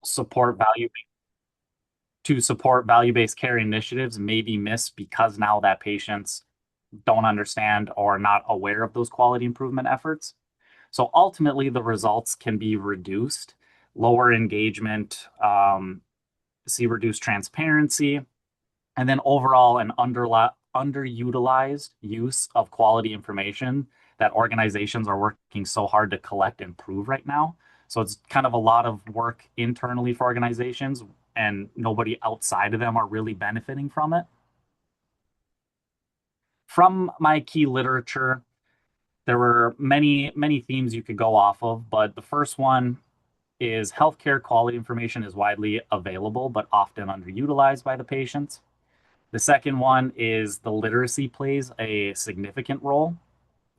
support value to support value-based care initiatives may be missed because now that patients don't understand or not aware of those quality improvement efforts. So ultimately, the results can be reduced, lower engagement, see reduced transparency, and then overall an underutilized use of quality information that organizations are working so hard to collect and prove right now. So it's kind of a lot of work internally for organizations, and nobody outside of them are really benefiting from it. From my key literature, there were many themes you could go off of, but the first one is healthcare quality information is widely available but often underutilized by the patients. The second one is the literacy plays a significant role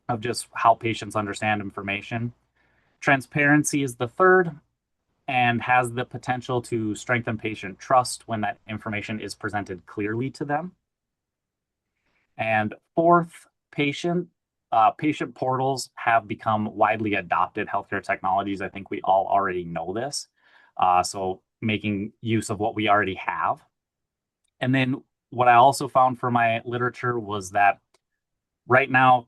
of just how patients understand information. Transparency is the third and has the potential to strengthen patient trust when that information is presented clearly to them. And fourth, patient portals have become widely adopted healthcare technologies. I think we all already know this. So making use of what we already have. And then what I also found for my literature was that right now,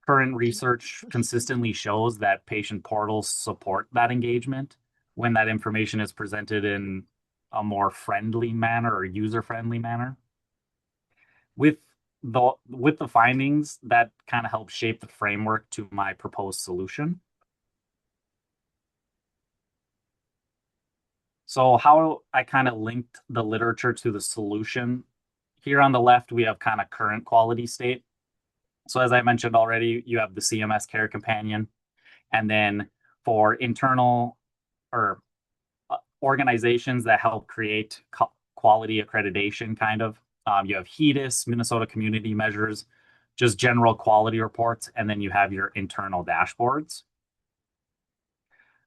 current research consistently shows that patient portals support that engagement when that information is presented in a more friendly manner or user-friendly manner. With the findings, that kind of helps shape the framework to my proposed solution. So how I kind of linked the literature to the solution. Here on the left, we have kind of current quality state. So as I mentioned already, you have the CMS Care Companion. And then for internal or organizations that help create quality accreditation kind of, you have HEDIS, Minnesota Community Measures, just general quality reports, and then you have your internal dashboards.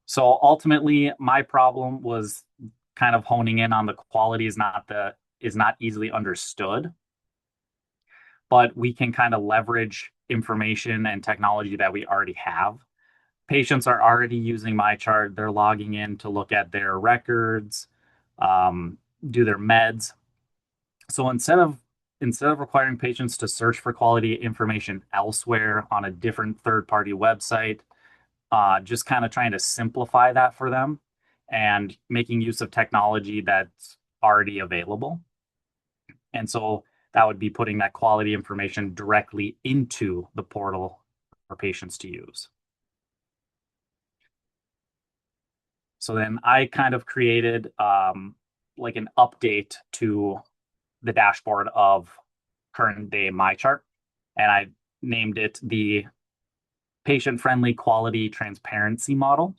So ultimately, my problem was kind of honing in on the quality is not easily understood, but we can kind of leverage information and technology that we already have. Patients are already using MyChart. They're logging in to look at their records, do their meds. So instead of requiring patients to search for quality information elsewhere on a different third-party website, just kind of trying to simplify that for them and making use of technology that's already available. And so that would be putting that quality information directly into the portal for patients to use. So then I kind of created like an update to the dashboard of current day MyChart, and I named it the patient-friendly quality transparency model.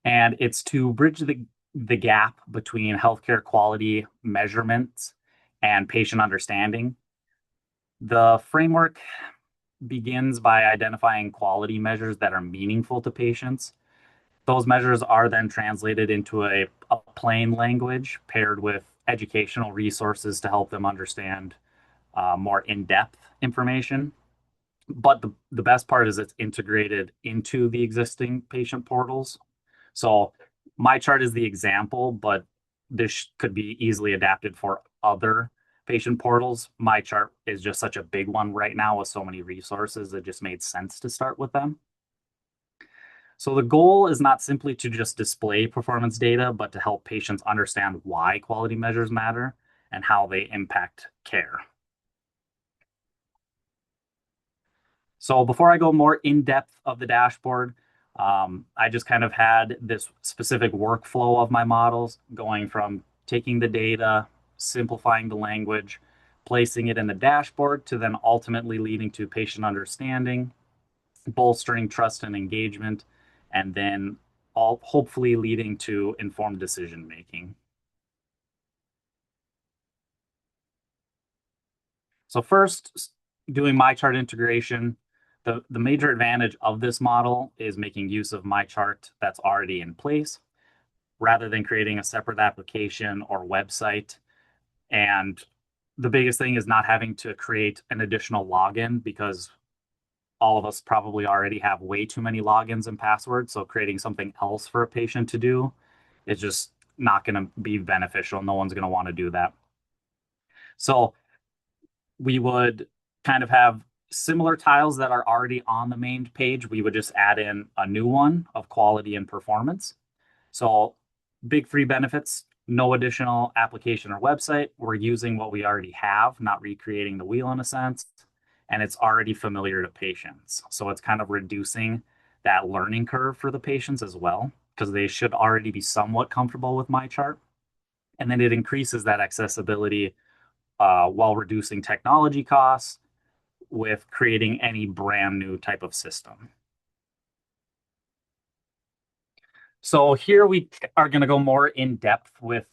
And it's to bridge the gap between healthcare quality measurements and patient understanding. The framework begins by identifying quality measures that are meaningful to patients. Those measures are then translated into a plain language paired with educational resources to help them understand more in-depth information. But the best part is it's integrated into the existing patient portals. So MyChart is the example, but this could be easily adapted for other patient portals. MyChart is just such a big one right now with so many resources. It just made sense to start with them. So the goal is not simply to just display performance data, but to help patients understand why quality measures matter and how they impact care. So before I go more in depth of the dashboard, I just kind of had this specific workflow of my models going from taking the data, simplifying the language, placing it in the dashboard to then ultimately leading to patient understanding, bolstering trust and engagement, and then hopefully leading to informed decision making. So first, doing MyChart integration. The major advantage of this model is making use of MyChart that's already in place rather than creating a separate application or website. And the biggest thing is not having to create an additional login because all of us probably already have way too many logins and passwords. So creating something else for a patient to do It's just not going to be beneficial. No one's going to want to do that. So we would kind of have similar tiles that are already on the main page. We would just add in a new one of quality and performance. So big three benefits, no additional application or website. We're using what we already have, not recreating the wheel in a sense. And it's already familiar to patients. So it's kind of reducing that learning curve for the patients as well, because they should already be somewhat comfortable with my chart. And then it increases that accessibility while reducing technology costs with creating any brand new type of system. So here we are going to go more in depth with,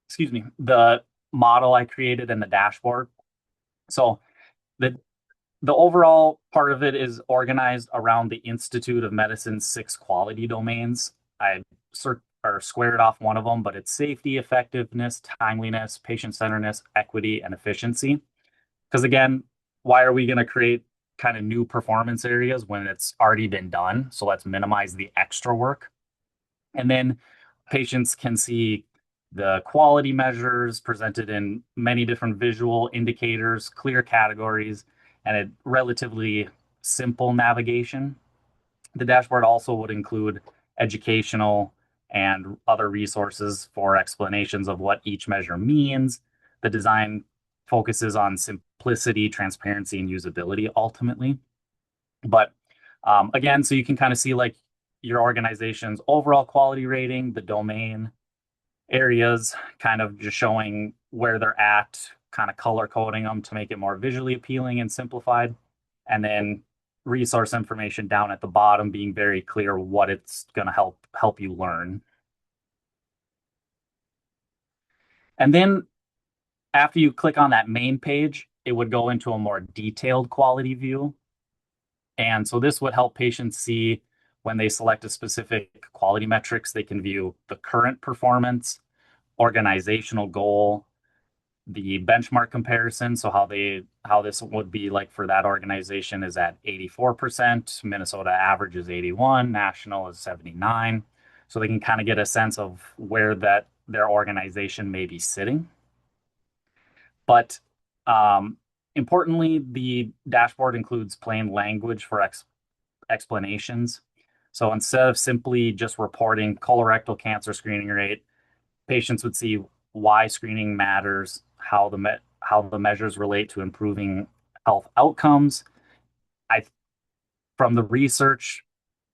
excuse me, the model I created and the dashboard. So the the overall part of it is organized around the Institute of Medicine's 6 quality domains. I squared off one of them, but it's safety, effectiveness, timeliness, patient-centeredness, equity, and efficiency. Because again, why are we going to create kind of new performance areas when it's already been done? So let's minimize the extra work. And then patients can see the quality measures presented in many different visual indicators, clear categories, and a relatively simple navigation. The dashboard also would include educational and other resources for explanations of what each measure means. The design focuses on simplicity, transparency, and usability ultimately. But again, so you can kind of see like your organization's overall quality rating, the domain areas, kind of just showing where they're at, kind of color coding them to make it more visually appealing and simplified. And then resource information down at the bottom being very clear what it's going to help you learn. And then after you click on that main page, it would go into a more detailed quality view. And so this would help patients see when they select a specific quality metrics, they can view the current performance, organizational goal, the benchmark comparison. So how this would be like for that organization is at 84%, Minnesota average is 81, national is 79. So they can kind of get a sense of where that their organization may be sitting. But importantly, the dashboard includes plain language for explanations. So instead of simply just reporting colorectal cancer screening rate, patients would see why screening matters, how the measures relate to improving health outcomes. I From the research,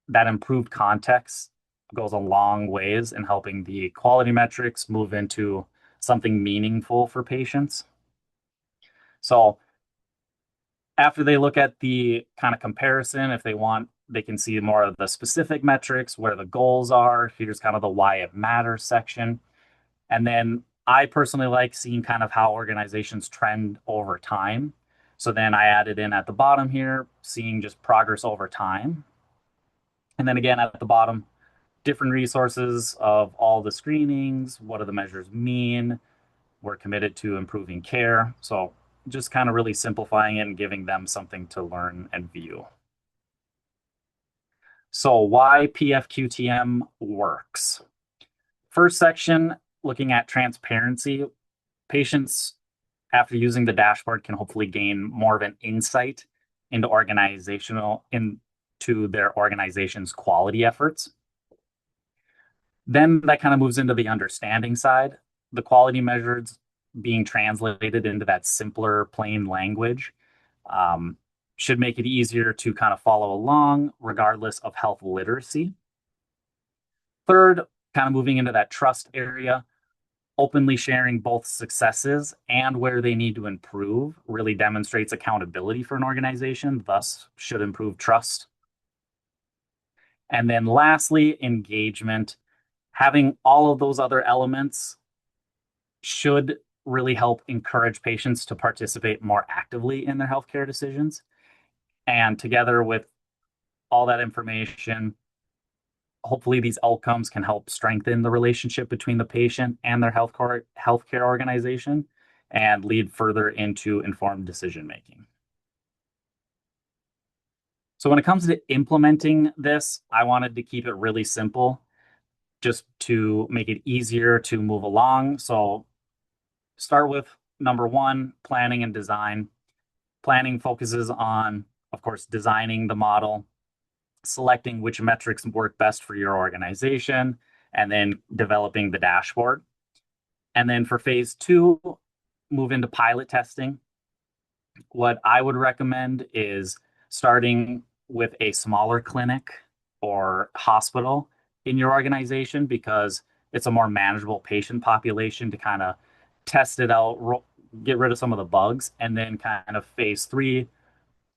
that improved context goes a long ways in helping the quality metrics move into something meaningful for patients. So after they look at the kind of comparison, if they want, they can see more of the specific metrics, where the goals are. Here's kind of the why it matters section. And then I personally like seeing kind of how organizations trend over time. So then I added in at the bottom here, seeing just progress over time. And then again at the bottom, different resources of all the screenings, what do the measures mean? We're committed to improving care. So just kind of really simplifying it and giving them something to learn and view. So why PFQTM works. First section, looking at transparency. Patients, after using the dashboard, can hopefully gain more of an insight into their organization's quality efforts. Then that kind of moves into the understanding side. The quality measures being translated into that simpler, plain language should make it easier to kind of follow along, regardless of health literacy. Third, kind of moving into that trust area, openly sharing both successes and where they need to improve really demonstrates accountability for an organization, thus should improve trust. And then lastly, engagement. Having all of those other elements should really help encourage patients to participate more actively in their healthcare decisions. And together with all that information, hopefully these outcomes can help strengthen the relationship between the patient and their healthcare organization and lead further into informed decision making. So when it comes to implementing this, I wanted to keep it really simple. just to make it easier to move along. So start with number one, planning and design. Planning focuses on, of course, designing the model, selecting which metrics work best for your organization, and then developing the dashboard. And then for phase two, move into pilot testing. What I would recommend is starting with a smaller clinic or hospital in your organization because it's a more manageable patient population to kind of test it out, get rid of some of the bugs, and then kind of phase three,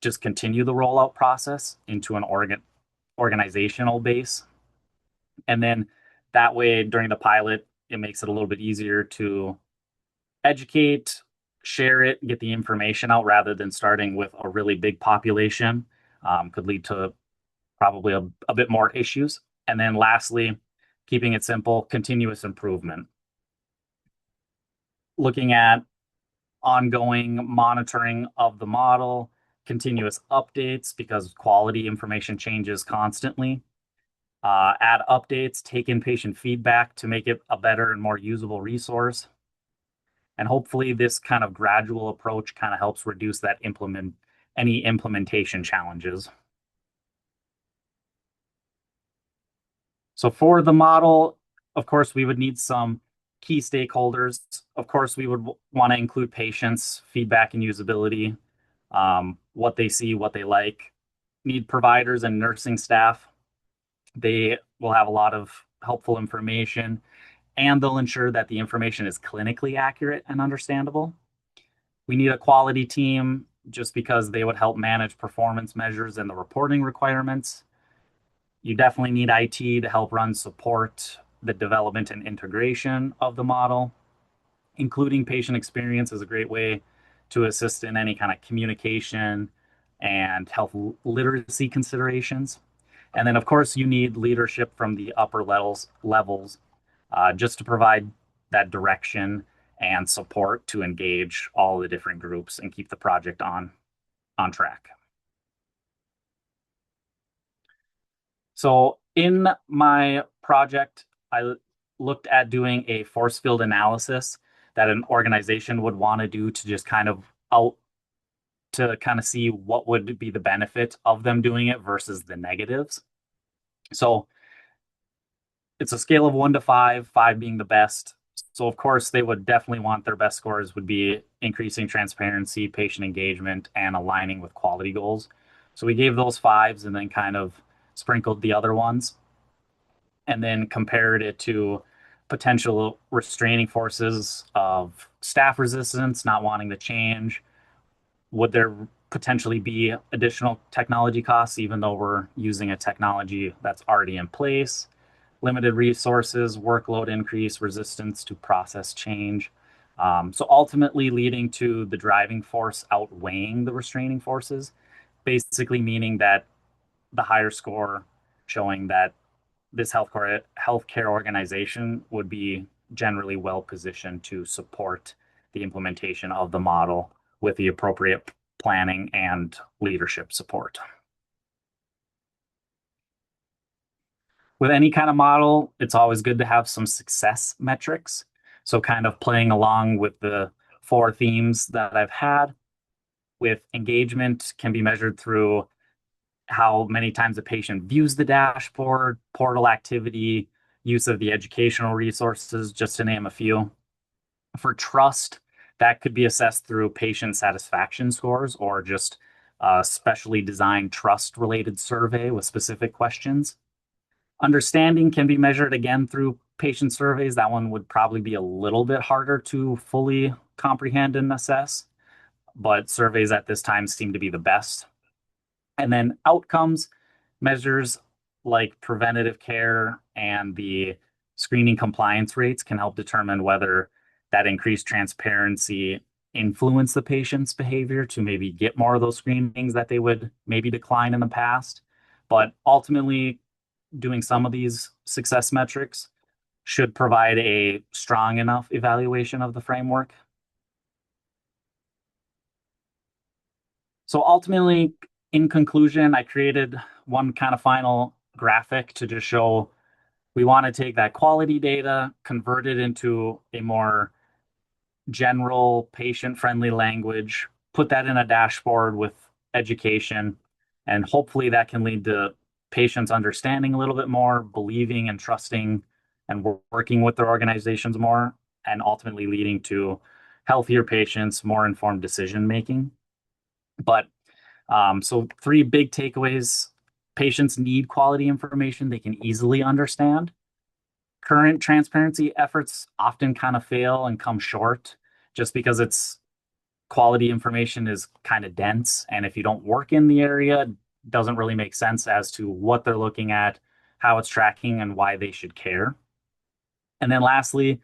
just continue the rollout process into an organizational base. And then that way, during the pilot, it makes it a little bit easier to educate, share it, get the information out rather than starting with a really big population. Could lead to probably a bit more issues. And then lastly, keeping it simple, continuous improvement. Looking at ongoing monitoring of the model, continuous updates because quality information changes constantly. Add updates, take in patient feedback to make it a better and more usable resource. And hopefully this kind of gradual approach kind of helps reduce that any implementation challenges. So for the model, of course, we would need some key stakeholders. Of course, we would want to include patients, feedback and usability, what they see, what they like. Need providers and nursing staff. They will have a lot of helpful information, and they'll ensure that the information is clinically accurate and understandable. We need a quality team just because they would help manage performance measures and the reporting requirements. You definitely need IT to help run support, the development and integration of the model. Including patient experience is a great way to assist in any kind of communication and health literacy considerations. And then, of course, you need leadership from the upper levels just to provide that direction and support to engage all the different groups and keep the project on track. So in my project, I looked at doing a force field analysis that an organization would want to do to just kind of see what would be the benefit of them doing it versus the negatives. So it's a scale of 1 to 5, 5 being the best. So of course they would definitely want their best scores would be increasing transparency, patient engagement, and aligning with quality goals. So we gave those 5s and then kind of sprinkled the other ones and then compared it to potential restraining forces of staff resistance, not wanting to change. Would there potentially be additional technology costs, even though we're using a technology that's already in place? Limited resources, workload increase, resistance to process change. So ultimately leading to the driving force outweighing the restraining forces, basically meaning that the higher score showing that this healthcare organization would be generally well positioned to support the implementation of the model with the appropriate planning and leadership support. With any kind of model, it's always good to have some success metrics. So kind of playing along with the 4 themes that I've had with engagement can be measured through how many times a patient views the dashboard, portal activity, use of the educational resources, just to name a few. For trust, that could be assessed through patient satisfaction scores or just a specially designed trust-related survey with specific questions. Understanding can be measured again through patient surveys. That one would probably be a little bit harder to fully comprehend and assess, but surveys at this time seem to be the best. And then outcomes, measures like preventative care and the screening compliance rates can help determine whether that increased transparency influence the patient's behavior to maybe get more of those screenings that they would maybe decline in the past. But ultimately, doing some of these success metrics should provide a strong enough evaluation of the framework. So ultimately, in conclusion, I created one kind of final graphic to just show we want to take that quality data, convert it into a more general, patient-friendly language, put that in a dashboard with education, and hopefully that can lead to patients understanding a little bit more, believing and trusting and working with their organizations more, and ultimately leading to healthier patients, more informed decision making. But so three big takeaways. Patients need quality information they can easily understand. Current transparency efforts often kind of fail and come short just because it's quality information is kind of dense. And if you don't work in the area, it doesn't really make sense as to what they're looking at, how it's tracking, and why they should care. And then lastly,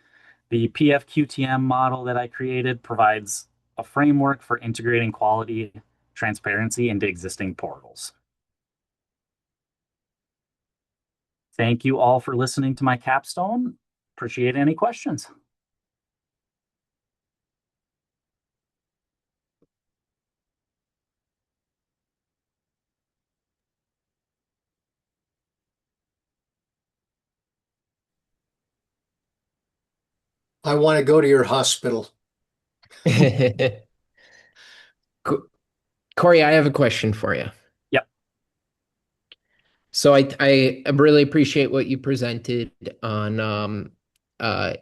the PFQTM model that I created provides a framework for integrating quality transparency into existing portals. Thank you all for listening to my capstone. Appreciate any questions. I want to go to your hospital. Corey, I have a question for you. Yep. So I really appreciate what you presented on uh,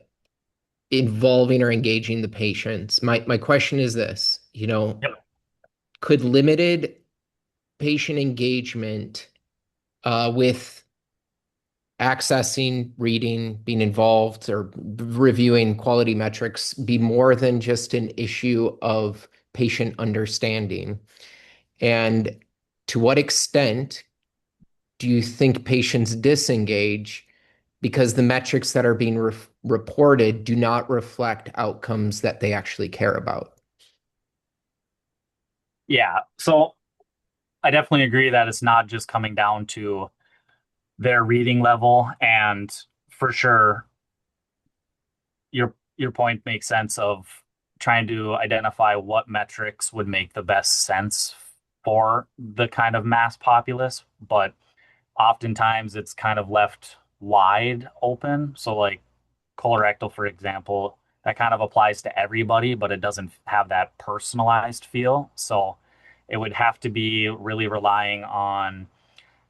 involving or engaging the patients. My question is this, Yep. could limited patient engagement with accessing, reading, being involved, or reviewing quality metrics be more than just an issue of patient understanding? And to what extent do you think patients disengage because the metrics that are being reported do not reflect outcomes that they actually care about? Yeah. So I definitely agree that it's not just coming down to their reading level. And for sure, your point makes sense of trying to identify what metrics would make the best sense for the kind of mass populace, but oftentimes it's kind of left wide open. So like colorectal, for example, that kind of applies to everybody, but it doesn't have that personalized feel. So it would have to be really relying on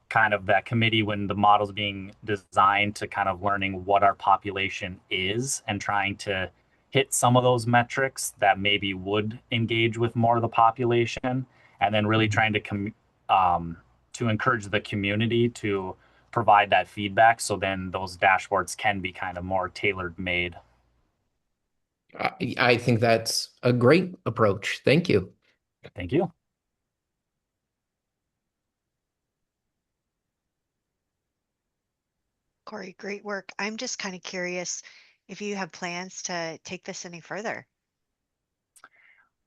kind of that committee when the model's being designed to kind of learning what our population is and trying to hit some of those metrics that maybe would engage with more of the population, and then really trying to encourage the community to provide that feedback so then those dashboards can be kind of more tailored made. I think that's a great approach. Thank you. Thank you. Corey, great work. I'm just kind of curious if you have plans to take this any further.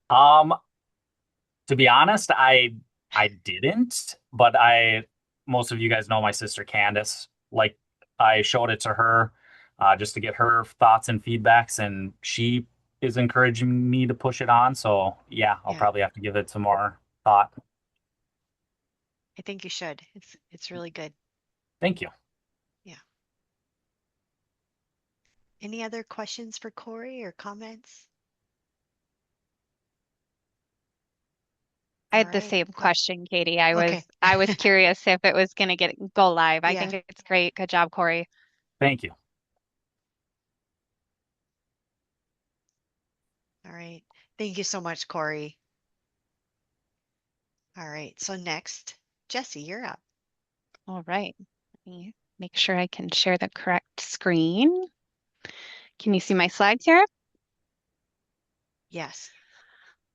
Um, to be honest, I didn't, but I most of you guys know my sister Candace. Like I showed it to her just to get her thoughts and feedbacks, and she is encouraging me to push it on. So yeah, I'll Yeah, probably have to give it some more thought. I think you should. It's really good. Thank you. Yeah. Any other questions for Corey or comments? I All had the right. same Well, question, Katie. I okay. was curious if it was going to go live. I Yeah. think it's great. Good job, Corey. Thank you. All right. Thank you so much, Corey. All right. So next, Jesse, you're up. All right. Let me make sure I can share the correct screen. Can you see my slides here? Yes.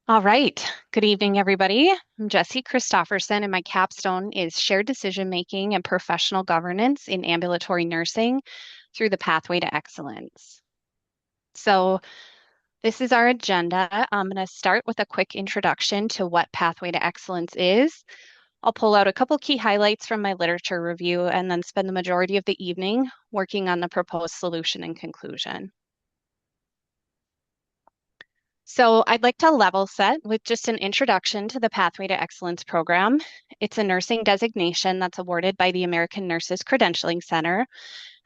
All right. Good evening, everybody. I'm Jessie Christopherson, and my capstone is shared decision making and professional governance in ambulatory nursing through the pathway to excellence. So, this is our agenda. I'm going to start with a quick introduction to what Pathway to Excellence is. I'll pull out a couple key highlights from my literature review and then spend the majority of the evening working on the proposed solution and conclusion. So I'd like to level set with just an introduction to the Pathway to Excellence program. It's a nursing designation that's awarded by the American Nurses Credentialing Center,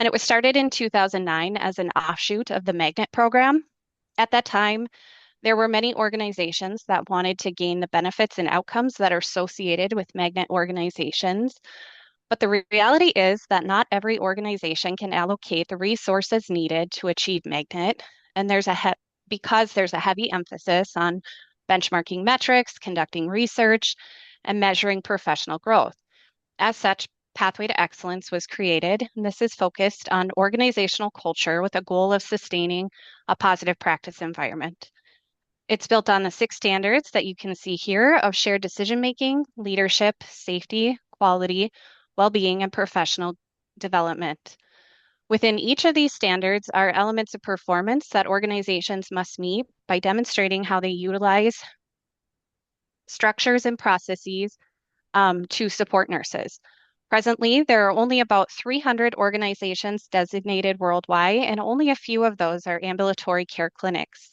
and it was started in 2009 as an offshoot of the Magnet program. At that time, there were many organizations that wanted to gain the benefits and outcomes that are associated with Magnet organizations. But the reality is that not every organization can allocate the resources needed to achieve Magnet, and because there's a heavy emphasis on benchmarking metrics, conducting research, and measuring professional growth. As such, Pathway to Excellence was created, and this is focused on organizational culture with a goal of sustaining a positive practice environment. It's built on the 6 standards that you can see here of shared decision-making, leadership, safety, quality, well-being, and professional development. Within each of these standards are elements of performance that organizations must meet by demonstrating how they utilize structures and processes to support nurses. Presently, there are only about 300 organizations designated worldwide, and only a few of those are ambulatory care clinics.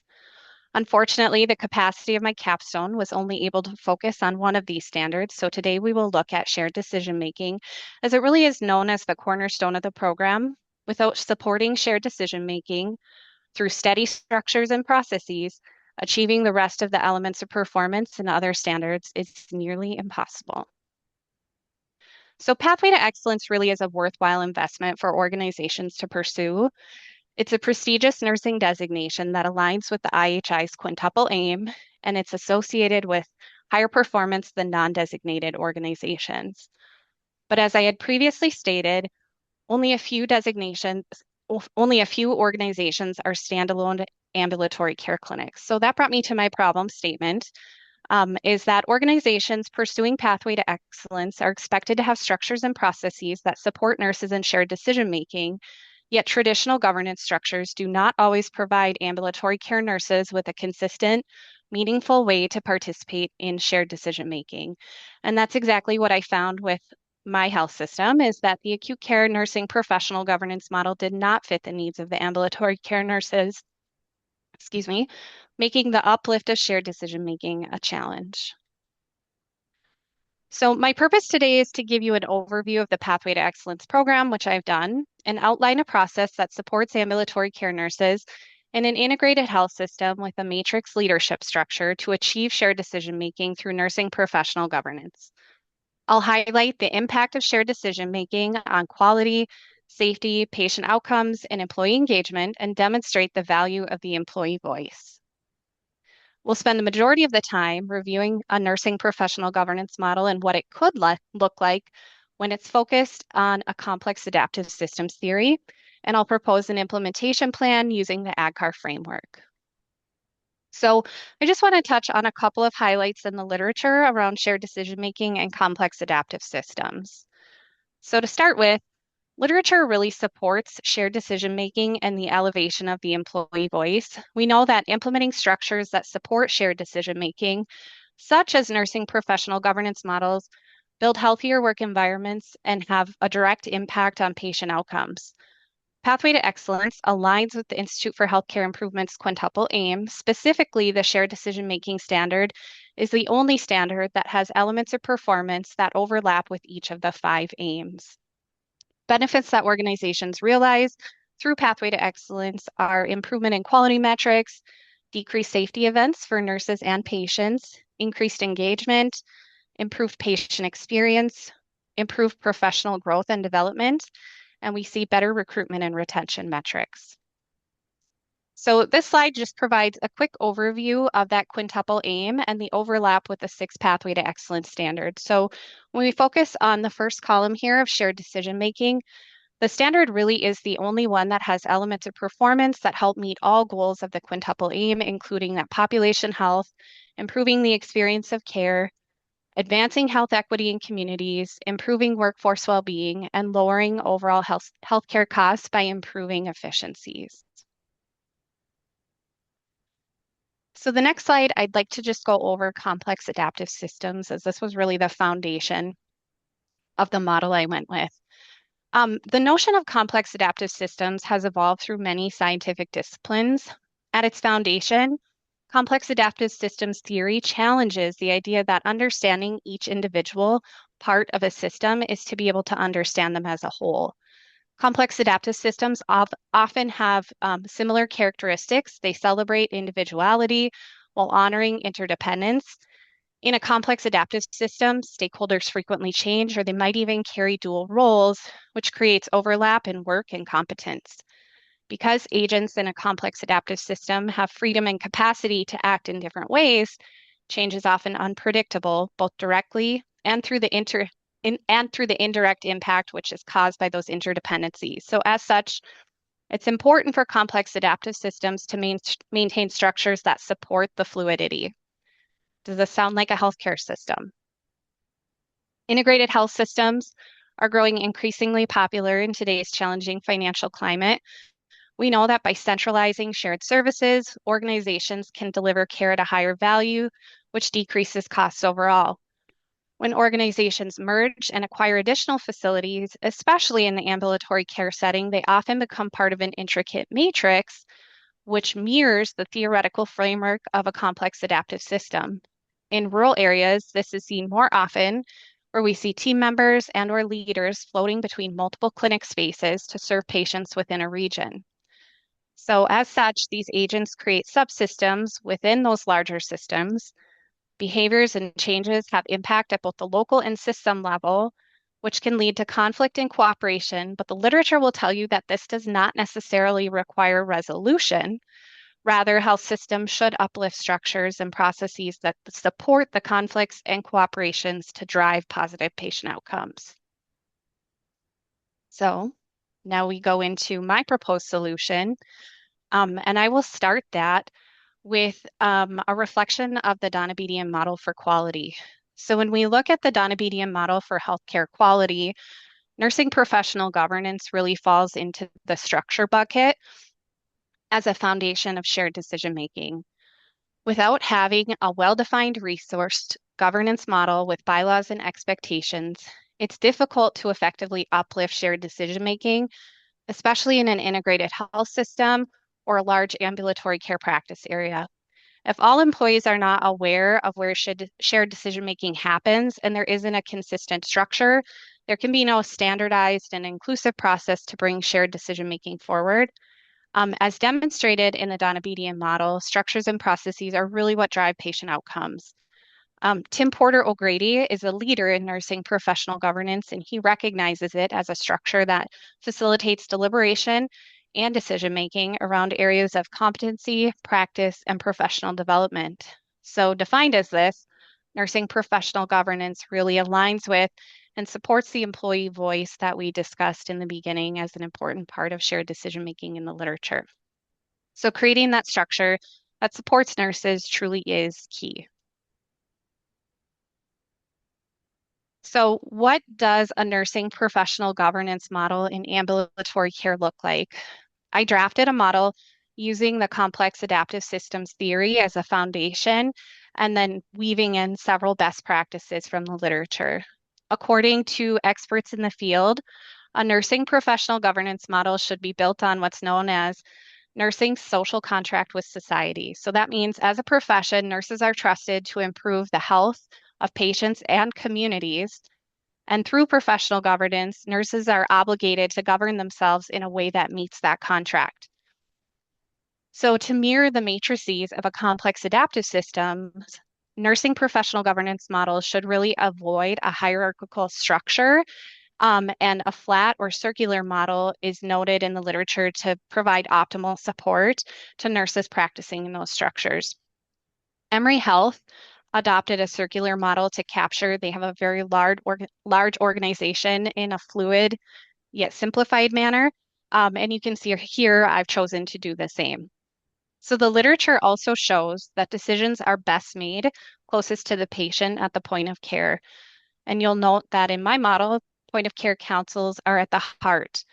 Unfortunately, the capacity of my capstone was only able to focus on one of these standards, so today we will look at shared decision-making, as it really is known as the cornerstone of the program. Without supporting shared decision-making through steady structures and processes, achieving the rest of the elements of performance and other standards is nearly impossible. So Pathway to Excellence really is a worthwhile investment for organizations to pursue. It's a prestigious nursing designation that aligns with the IHI's quintuple aim, and it's associated with higher performance than non-designated organizations. But as I had previously stated, only a few organizations are standalone ambulatory care clinics. So that brought me to my problem statement, is that organizations pursuing Pathway to Excellence are expected to have structures and processes that support nurses in shared decision-making. Yet traditional governance structures do not always provide ambulatory care nurses with a consistent, meaningful way to participate in shared decision-making. And that's exactly what I found with my health system, is that the acute care nursing professional governance model did not fit the needs of the ambulatory care nurses, making the uplift of shared decision-making a challenge. So my purpose today is to give you an overview of the Pathway to Excellence program, which I've done, and outline a process that supports ambulatory care nurses in an integrated health system with a matrix leadership structure to achieve shared decision-making through nursing professional governance. I'll highlight the impact of shared decision-making on quality, safety, patient outcomes, and employee engagement, and demonstrate the value of the employee voice. We'll spend the majority of the time reviewing a nursing professional governance model and what it could look like when it's focused on a complex adaptive systems theory, and I'll propose an implementation plan using the ADKAR framework. So I just want to touch on a couple of highlights in the literature around shared decision-making and complex adaptive systems. So to start with, literature really supports shared decision-making and the elevation of the employee voice. We know that implementing structures that support shared decision-making, such as nursing professional governance models, build healthier work environments and have a direct impact on patient outcomes. Pathway to Excellence aligns with the Institute for Healthcare Improvement's quintuple aim. Specifically, the shared decision-making standard is the only standard that has elements of performance that overlap with each of the 5 aims. Benefits that organizations realize through Pathway to Excellence are improvement in quality metrics, decreased safety events for nurses and patients, increased engagement, improved patient experience, improved professional growth and development, and we see better recruitment and retention metrics. So this slide just provides a quick overview of that quintuple aim and the overlap with the 6 Pathway to Excellence standards. So when we focus on the first column here of shared decision-making, the standard really is the only one that has elements of performance that help meet all goals of the quintuple aim, including that population health, improving the experience of care, advancing health equity in communities, improving workforce well-being, and lowering overall healthcare costs by improving efficiencies. So the next slide, I'd like to just go over complex adaptive systems, as this was really the foundation of the model I went with. The notion of complex adaptive systems has evolved through many scientific disciplines. At its foundation, Complex adaptive systems theory challenges the idea that understanding each individual part of a system is to be able to understand them as a whole. Complex adaptive systems often have similar characteristics. They celebrate individuality while honoring interdependence. In a complex adaptive system, stakeholders frequently change, or they might even carry dual roles, which creates overlap in work and competence. Because agents in a complex adaptive system have freedom and capacity to act in different ways, change is often unpredictable, both directly and through the indirect impact which is caused by those interdependencies. So as such, it's important for complex adaptive systems to maintain structures that support the fluidity. Does this sound like a healthcare system? Integrated health systems are growing increasingly popular in today's challenging financial climate. We know that by centralizing shared services, organizations can deliver care at a higher value, which decreases costs overall. When organizations merge and acquire additional facilities, especially in the ambulatory care setting, they often become part of an intricate matrix, which mirrors the theoretical framework of a complex adaptive system. In rural areas, this is seen more often, where we see team members and/or leaders floating between multiple clinic spaces to serve patients within a region. So as such, these agents create subsystems within those larger systems. Behaviors and changes have impact at both the local and system level, which can lead to conflict and cooperation, but the literature will tell you that this does not necessarily require resolution. Rather, health systems should uplift structures and processes that support the conflicts and cooperations to drive positive patient outcomes. So now we go into my proposed solution, and I will start that with a reflection of the Donabedian model for quality. So when we look at the Donabedian model for healthcare quality, nursing professional governance really falls into the structure bucket as a foundation of shared decision making. Without having a well-defined resourced governance model with bylaws and expectations, it's difficult to effectively uplift shared decision making, especially in an integrated health system or a large ambulatory care practice area. If all employees are not aware of where shared decision-making happens and there isn't a consistent structure, there can be no standardized and inclusive process to bring shared decision-making forward. As demonstrated in the Donabedian model, structures and processes are really what drive patient outcomes. Tim Porter O'Grady is a leader in nursing professional governance, and he recognizes it as a structure that facilitates deliberation and decision-making around areas of competency, practice, and professional development. So defined as this, nursing professional governance really aligns with and supports the employee voice that we discussed in the beginning as an important part of shared decision-making in the literature. So creating that structure that supports nurses truly is key. So what does a nursing professional governance model in ambulatory care look like? I drafted a model using the complex adaptive systems theory as a foundation, and then weaving in several best practices from the literature. According to experts in the field, a nursing professional governance model should be built on what's known as nursing social contract with society. So that means as a profession, nurses are trusted to improve the health of patients and communities. And through professional governance, nurses are obligated to govern themselves in a way that meets that contract. So to mirror the matrices of a complex adaptive system, nursing professional governance models should really avoid a hierarchical structure, and a flat or circular model is noted in the literature to provide optimal support to nurses practicing in those structures. Emory Health adopted a circular model to capture, they have a very large organization in a fluid yet simplified manner. And you can see here, I've chosen to do the same. So the literature also shows that decisions are best made closest to the patient at the point of care. And you'll note that in my model, point of care councils are at the heart.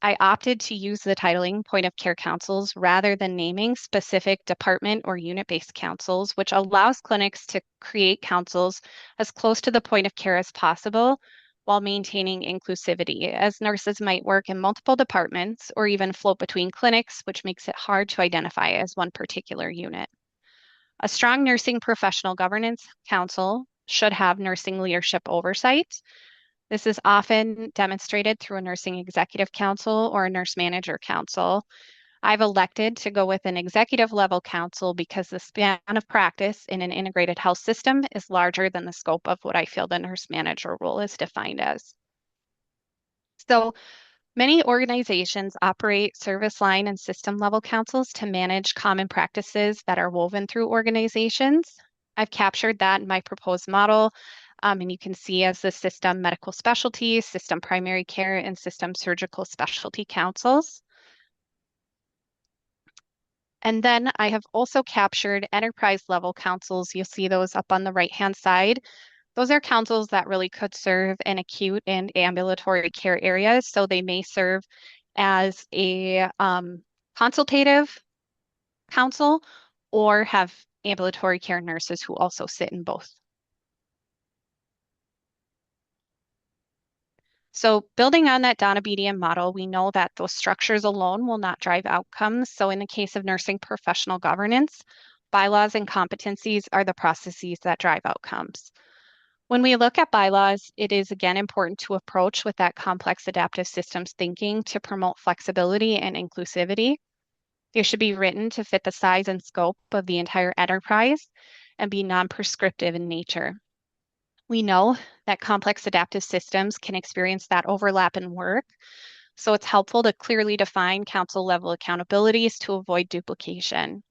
I opted to use the titling point of care councils rather than naming specific department or unit-based councils, which allows clinics to create councils as close to the point of care as possible while maintaining inclusivity, as nurses might work in multiple departments or even float between clinics, which makes it hard to identify as one particular unit. A strong nursing professional governance council should have nursing leadership oversight. This is often demonstrated through a nursing executive council or a nurse manager council. I've elected to go with an executive level council because the span of practice in an integrated health system is larger than the scope of what I feel the nurse manager role is defined as. So many organizations operate service line and system level councils to manage common practices that are woven through organizations. I've captured that in my proposed model. And you can see as the system medical specialty, system primary care, and system surgical specialty councils. And then I have also captured enterprise level councils. You'll see those up on the right-hand side. Those are councils that really could serve in acute and ambulatory care areas. So they may serve as a consultative council or have ambulatory care nurses who also sit in both. So building on that Donna BDM model, we know that those structures alone will not drive outcomes. So in the case of nursing professional governance, bylaws and competencies are the processes that drive outcomes. When we look at bylaws, it is again important to approach with that complex adaptive systems thinking to promote flexibility and inclusivity. They should be written to fit the size and scope of the entire enterprise and be non-prescriptive in nature. We know that complex adaptive systems can experience that overlap in work, so it's helpful to clearly define council level accountabilities to avoid duplication.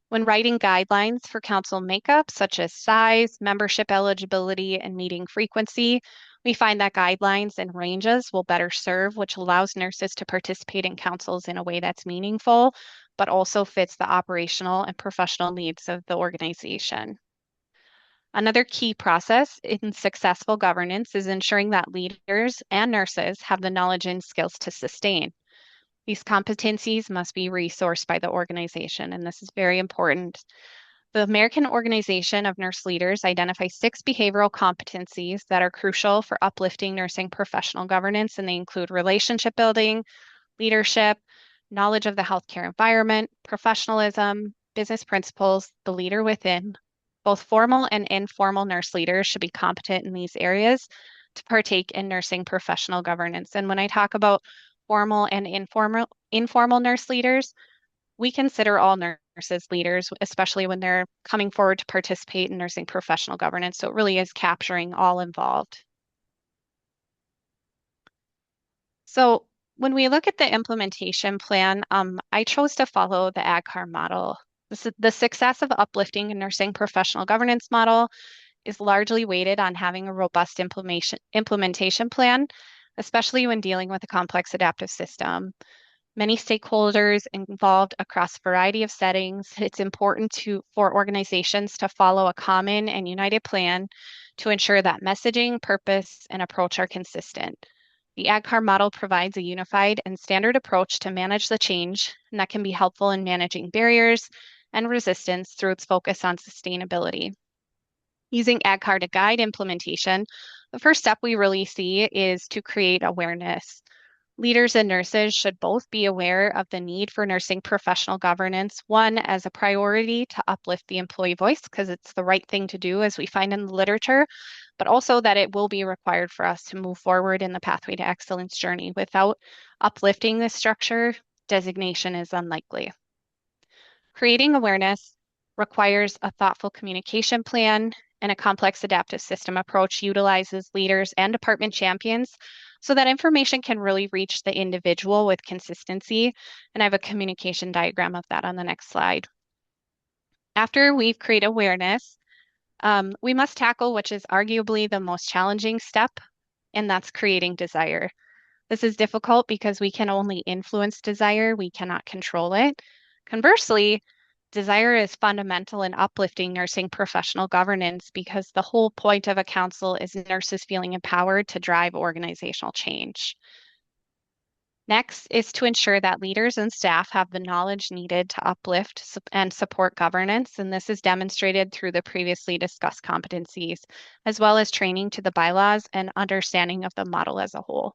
When writing guidelines for council makeup, such as size, membership eligibility, and meeting frequency, we find that guidelines and ranges will better serve, which allows nurses to participate in councils in a way that's meaningful, but also fits the operational and professional needs of the organization. Another key process in successful governance is ensuring that leaders and nurses have the knowledge and skills to sustain. These competencies must be resourced by the organization, and this is very important. The American Organization of Nurse Leaders identifies 6 behavioral competencies that are crucial for uplifting nursing professional governance, and they include relationship building, leadership, knowledge of the healthcare environment, professionalism, business principles, the leader within. Both formal and informal nurse leaders should be competent in these areas to partake in nursing professional governance. And when I talk about formal and informal nurse leaders, we consider all nurses leaders, especially when they're coming forward to participate in nursing professional governance. So it really is capturing all involved. So when we look at the implementation plan, I chose to follow the AGCAR model. The success of uplifting a nursing professional governance model is largely weighted on having a robust implementation plan, especially when dealing with a complex adaptive system. Many stakeholders involved across a variety of settings. It's important for organizations to follow a common and united plan to ensure that messaging, purpose, and approach are consistent. The AGCAR model provides a unified and standard approach to manage the change, and that can be helpful in managing barriers and resistance through its focus on sustainability. Using AGCAR to guide implementation, the first step we really see is to create awareness. Leaders and nurses should both be aware of the need for nursing professional governance, one, as a priority to uplift the employee voice, because it's the right thing to do, as we find in the literature, but also that it will be required for us to move forward in the Pathway to Excellence journey. Without uplifting this structure, designation is unlikely. Creating awareness requires a thoughtful communication plan, and a complex adaptive system approach utilizes leaders and department champions so that information can really reach the individual with consistency. And I have a communication diagram of that on the next slide. After we've created awareness, we must tackle, which is arguably the most challenging step, and that's creating desire. This is difficult because we can only influence desire, we cannot control it. Conversely, desire is fundamental in uplifting nursing professional governance because the whole point of a council is nurses feeling empowered to drive organizational change. Next is to ensure that leaders and staff have the knowledge needed to uplift and support governance, and this is demonstrated through the previously discussed competencies, as well as training to the bylaws and understanding of the model as a whole.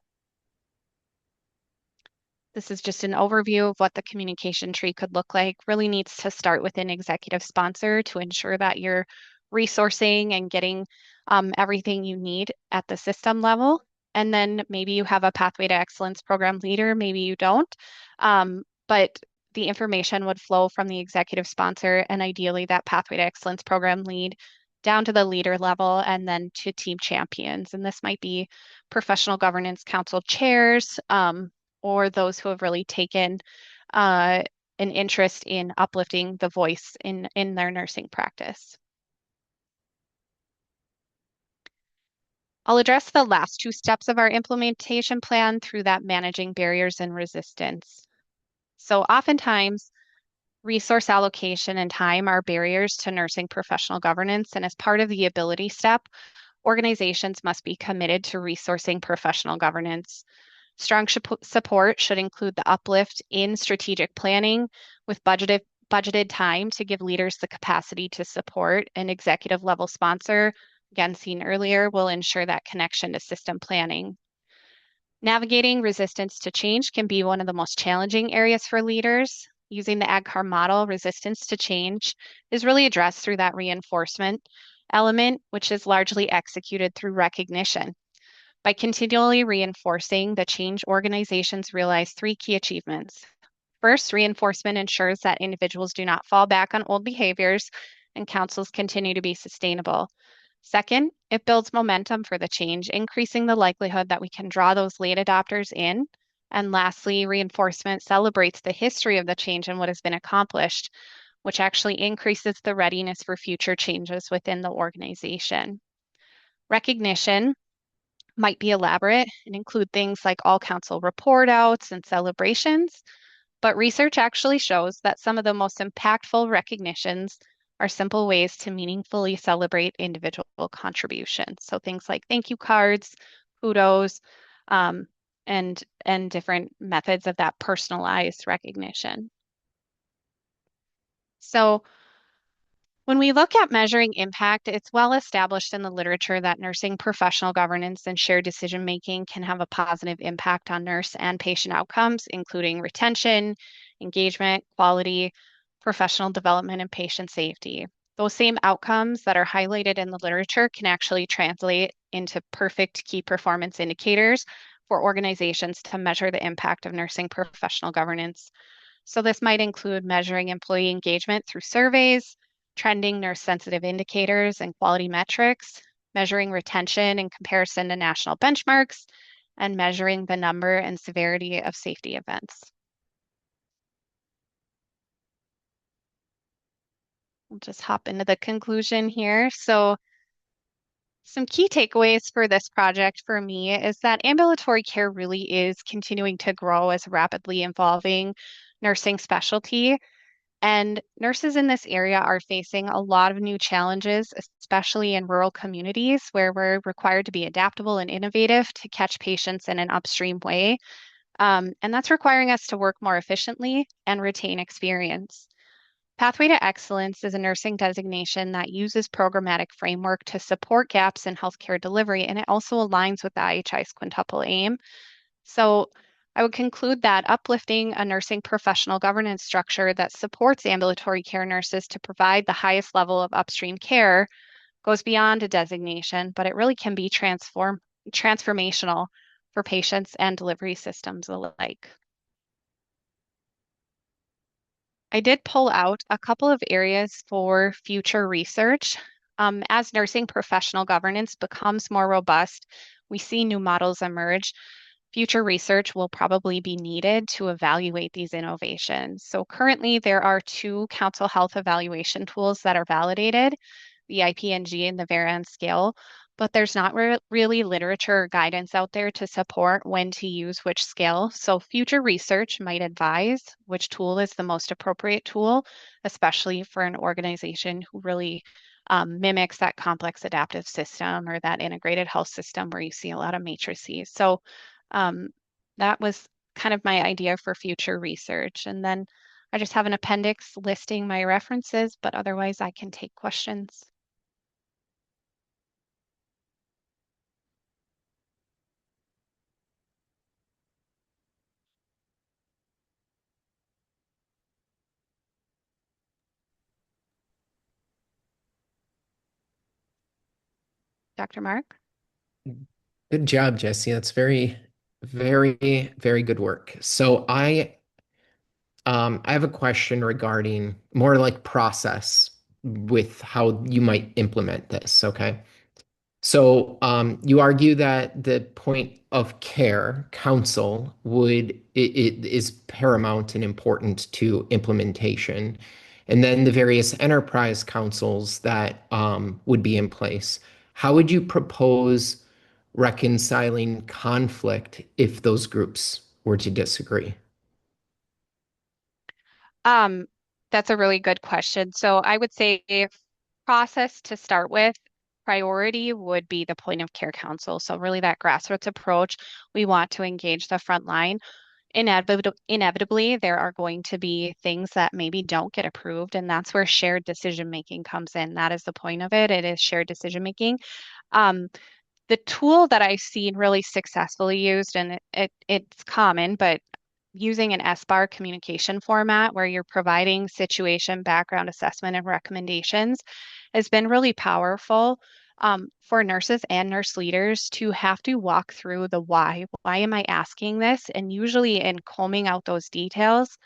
This is just an overview of what the communication tree could look like. Really needs to start with an executive sponsor to ensure that you're resourcing and getting everything you need at the system level. And then maybe you have a Pathway to Excellence program leader, maybe you don't. But the information would flow from the executive sponsor and ideally that Pathway to Excellence program lead down to the leader level and then to team champions. And this might be professional governance council chairs, or those who have really taken an interest in uplifting the voice in their nursing practice. I'll address the last two steps of our implementation plan through that managing barriers and resistance. So oftentimes, resource allocation and time are barriers to nursing professional governance, and as part of the ability step, organizations must be committed to resourcing professional governance. Strong support should include the uplift in strategic planning with budgeted time to give leaders the capacity to support. An executive level sponsor, again seen earlier, will ensure that connection to system planning. Navigating resistance to change can be one of the most challenging areas for leaders. Using the AGCAR model, resistance to change is really addressed through that reinforcement element, which is largely executed through recognition. By continually reinforcing the change, organizations realize three key achievements. First, reinforcement ensures that individuals do not fall back on old behaviors and councils continue to be sustainable. Second, it builds momentum for the change, increasing the likelihood that we can draw those late adopters in. And lastly, reinforcement celebrates the history of the change and what has been accomplished, which actually increases the readiness for future changes within the organization. Recognition might be elaborate and include things like all council report outs and celebrations, but research actually shows that some of the most impactful recognitions are simple ways to meaningfully celebrate individual contributions. So things like thank you cards, kudos, and different methods of that personalized recognition. So when we look at measuring impact, it's well established in the literature that nursing professional governance and shared decision making can have a positive impact on nurse and patient outcomes, including retention, engagement, quality, professional development, and patient safety. Those same outcomes that are highlighted in the literature can actually translate into perfect key performance indicators for organizations to measure the impact of nursing professional governance. So this might include measuring employee engagement through surveys, trending nurse-sensitive indicators and quality metrics, measuring retention in comparison to national benchmarks, and measuring the number and severity of safety events. We'll just hop into the conclusion here. So some key takeaways for this project for me is that ambulatory care really is continuing to grow as a rapidly evolving nursing specialty. And nurses in this area are facing a lot of new challenges, especially in rural communities where we're required to be adaptable and innovative to catch patients in an upstream way. And that's requiring us to work more efficiently and retain experience. Pathway to Excellence is a nursing designation that uses programmatic framework to support gaps in healthcare delivery, and it also aligns with the IHI's quintuple aim. So I would conclude that uplifting a nursing professional governance structure that supports ambulatory care nurses to provide the highest level of upstream care goes beyond a designation, but it really can be transformational for patients and delivery systems alike. I did pull out a couple of areas for future research. As nursing professional governance becomes more robust, we see new models emerge. Future research will probably be needed to evaluate these innovations. So currently there are two council health evaluation tools that are validated, the IPNG and the Varian scale, but there's not really literature or guidance out there to support when to use which scale. So future research might advise which tool is the most appropriate tool, especially for an organization who really mimics that complex adaptive system or that integrated health system where you see a lot of matrices. So that was kind of my idea for future research. And then I just have an appendix listing my references, but otherwise I can take questions. Dr. Mark? Good job, Jesse. That's very, very, very good work. So I have a question regarding more like process with how you might implement this. Okay. So you argue that the point of care council it is paramount and important to implementation, and then the various enterprise councils that would be in place. How would you propose reconciling conflict if those groups were to disagree? Um, that's a really good question. So I would say process to start with, priority would be the point of care council. So really that grassroots approach, we want to engage the front line. Inevitably, there are going to be things that maybe don't get approved, and that's where shared decision making comes in. That is the point of it. It is shared decision making. Um, the tool that I've seen really successfully used, and it's common, but using an SBAR communication format where you're providing situation, background assessment, and recommendations has been really powerful for nurses and nurse leaders to have to walk through the why. Why am I asking this? And usually, in combing out those details,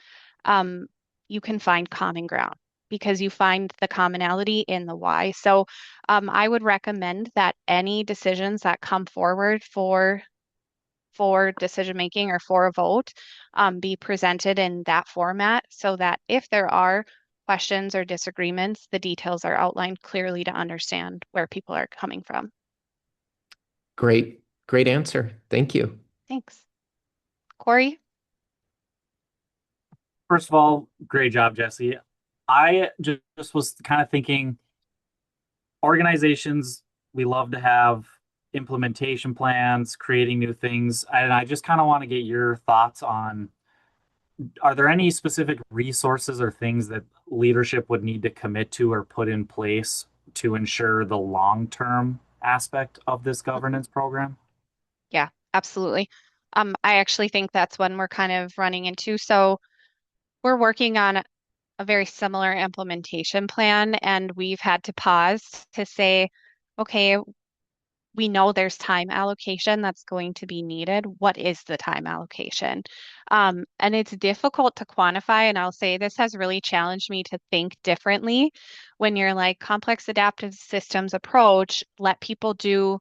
um, you can find common ground because you find the commonality in the why. So I would recommend that any decisions that come forward for decision making or for a vote be presented in that format so that if there are questions or disagreements, the details are outlined clearly to understand where people are coming from. Great, great answer. Thank you. Thanks. Corey? First of all, great job, Jesse. I just was kind of thinking organizations, we love to have implementation plans, creating new things. And I just kind of want to get your thoughts on, are there any specific resources or things that leadership would need to commit to or put in place to ensure the long-term aspect of this governance program? Yeah, absolutely. I actually think that's one we're kind of running into. So we're working on a very similar implementation plan, and we've had to pause to say, okay, we know there's time allocation that's going to be needed. What is the time allocation? And it's difficult to quantify. And I'll say this has really challenged me to think differently when you're like complex adaptive systems approach, let people do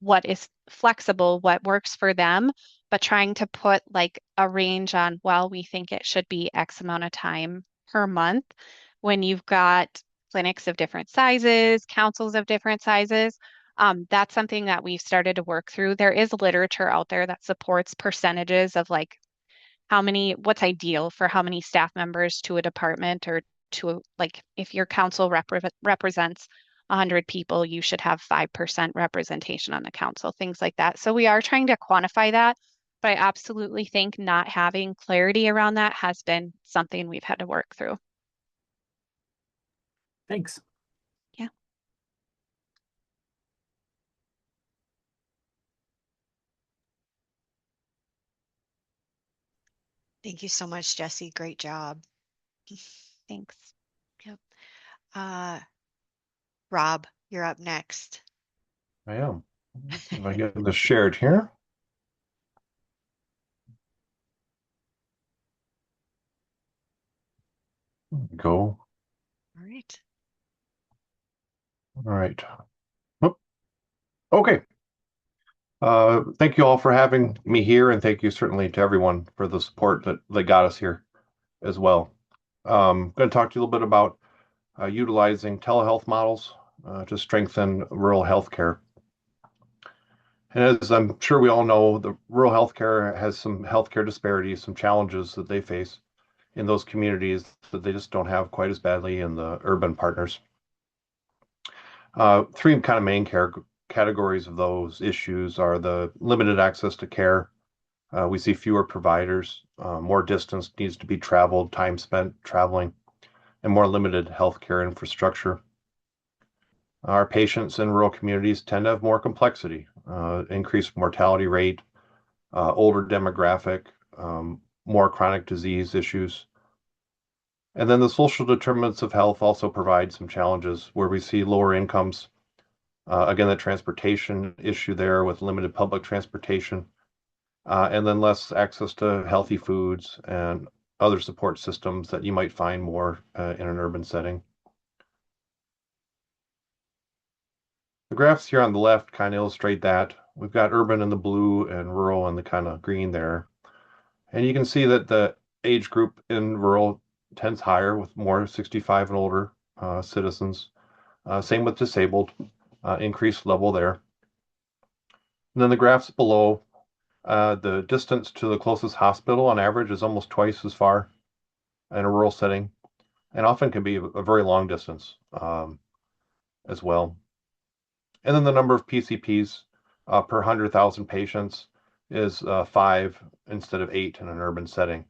what is flexible, what works for them, but trying to put like a range on, well, we think it should be X amount of time per month when you've got clinics of different sizes, councils of different sizes. That's something that we've started to work through. There is literature out there that supports percentages of like what's ideal for how many staff members to a department or to like if your council represents 100 people, you should have 5% representation on the council, things like that. So we are trying to quantify that, but I absolutely think not having clarity around that has been something we've had to work through. Thanks. Yeah. Thank you so much, Jesse. Great job. Thanks. Yep. Rob, you're up next. I am. Let's see if I get this shared here. Go. All right. All right. Oh, okay. Thank you all for having me here, and thank you certainly to everyone for the support that got us here as well. I'm going to talk to you a little bit about utilizing telehealth models to strengthen rural healthcare. And as I'm sure we all know, the rural healthcare has some healthcare disparities, some challenges that they face in those communities that they just don't have quite as badly in the urban partners. Three kind of main categories of those issues are the limited access to care. We see fewer providers, more distance needs to be traveled, time spent traveling, and more limited healthcare infrastructure. Our patients in rural communities tend to have more complexity, increased mortality rate, older demographic, more chronic disease issues. And then the social determinants of health also provide some challenges where we see lower incomes, Again, the transportation issue there with limited public transportation, and then less access to healthy foods and other support systems that you might find more in an urban setting. The graphs here on the left kind of illustrate that. We've got urban in the blue and rural in the kind of green there. And you can see that the age group in rural tends higher with more 65 and older citizens. Same with disabled, increased level there. And then the graphs below, the distance to the closest hospital on average is almost twice as far in a rural setting, and often can be a very long distance as well. And then the number of PCPs per 100,000 patients is 5 instead of 8 in an urban setting.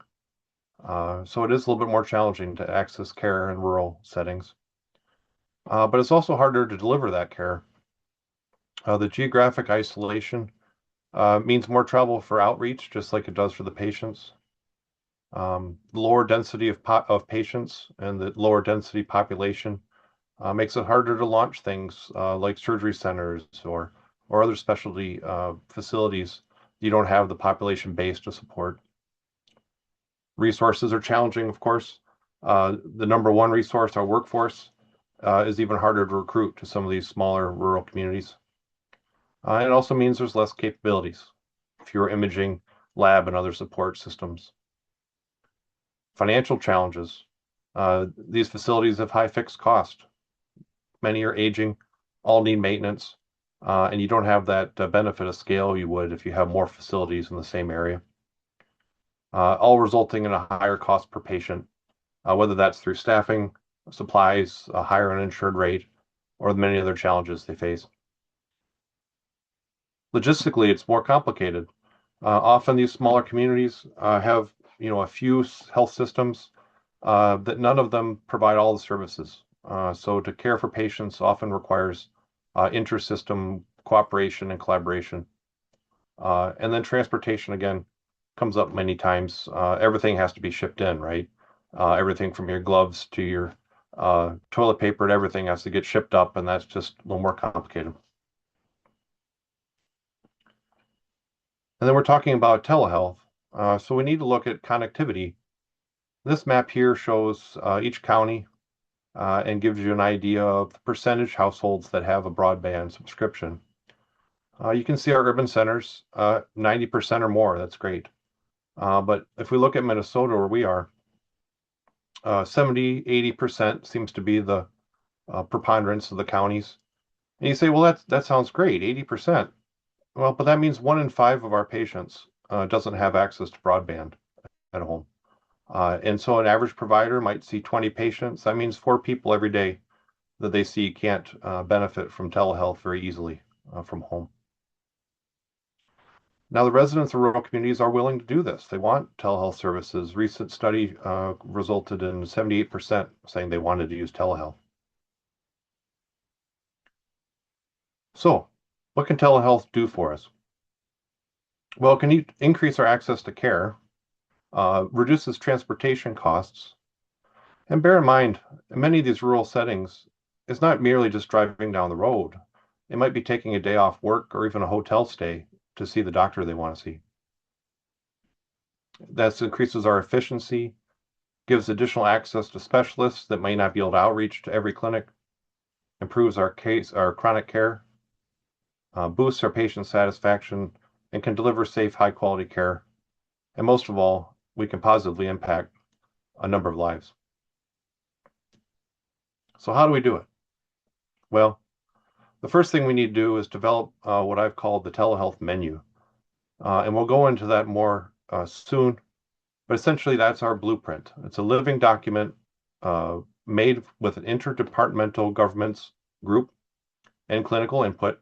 So it is a little bit more challenging to access care in rural settings. But it's also harder to deliver that care. The geographic isolation means more travel for outreach, just like it does for the patients. Lower density of patients and the lower density population makes it harder to launch things like surgery centers or other specialty facilities. You don't have the population base to support. Resources are challenging, of course. The number one resource, our workforce, is even harder to recruit to some of these smaller rural communities. It also means there's less capabilities, fewer imaging, lab, and other support systems. Financial challenges. These facilities have high fixed cost. Many are aging, all need maintenance, and you don't have that benefit of scale you would if you have more facilities in the same area. All resulting in a higher cost per patient, whether that's through staffing, supplies, a higher uninsured rate, or the many other challenges they face. Logistically, it's more complicated. Often these smaller communities have, a few health systems that none of them provide all the services. So to care for patients often requires inter-system cooperation and collaboration. And then transportation, again, comes up many times. Everything has to be shipped in, right? Everything from your gloves to your toilet paper and everything has to get shipped up, and that's just a little more complicated. And then we're talking about telehealth. So we need to look at connectivity. This map here shows each county and gives you an idea of the percentage households that have a broadband subscription. You can see our urban centers, 90% or more. That's great. But if we look at Minnesota, where we are, 70, 80% seems to be the preponderance of the counties. And you say, well, that sounds great, 80%. Well, but that means 1 in 5 of our patients doesn't have access to broadband at home. And so an average provider might see 20 patients. That means 4 people every day that they see can't benefit from telehealth very easily from home. Now, the residents of rural communities are willing to do this. They want telehealth services. Recent study resulted in 78% saying they wanted to use telehealth. So, what can telehealth do for us? Well, it can increase our access to care, reduces transportation costs, and bear in mind, in many of these rural settings, it's not merely just driving down the road. It might be taking a day off work or even a hotel stay to see the doctor they want to see. That increases our efficiency, gives additional access to specialists that may not be able to outreach to every clinic, improves our chronic care, boosts our patient satisfaction, and can deliver safe, high-quality care. And most of all, we can positively impact a number of lives. So how do we do it? Well, the first thing we need to do is develop what I've called the telehealth menu. And we'll go into that more soon. But essentially, that's our blueprint. It's a living document made with an interdepartmental governance group and clinical input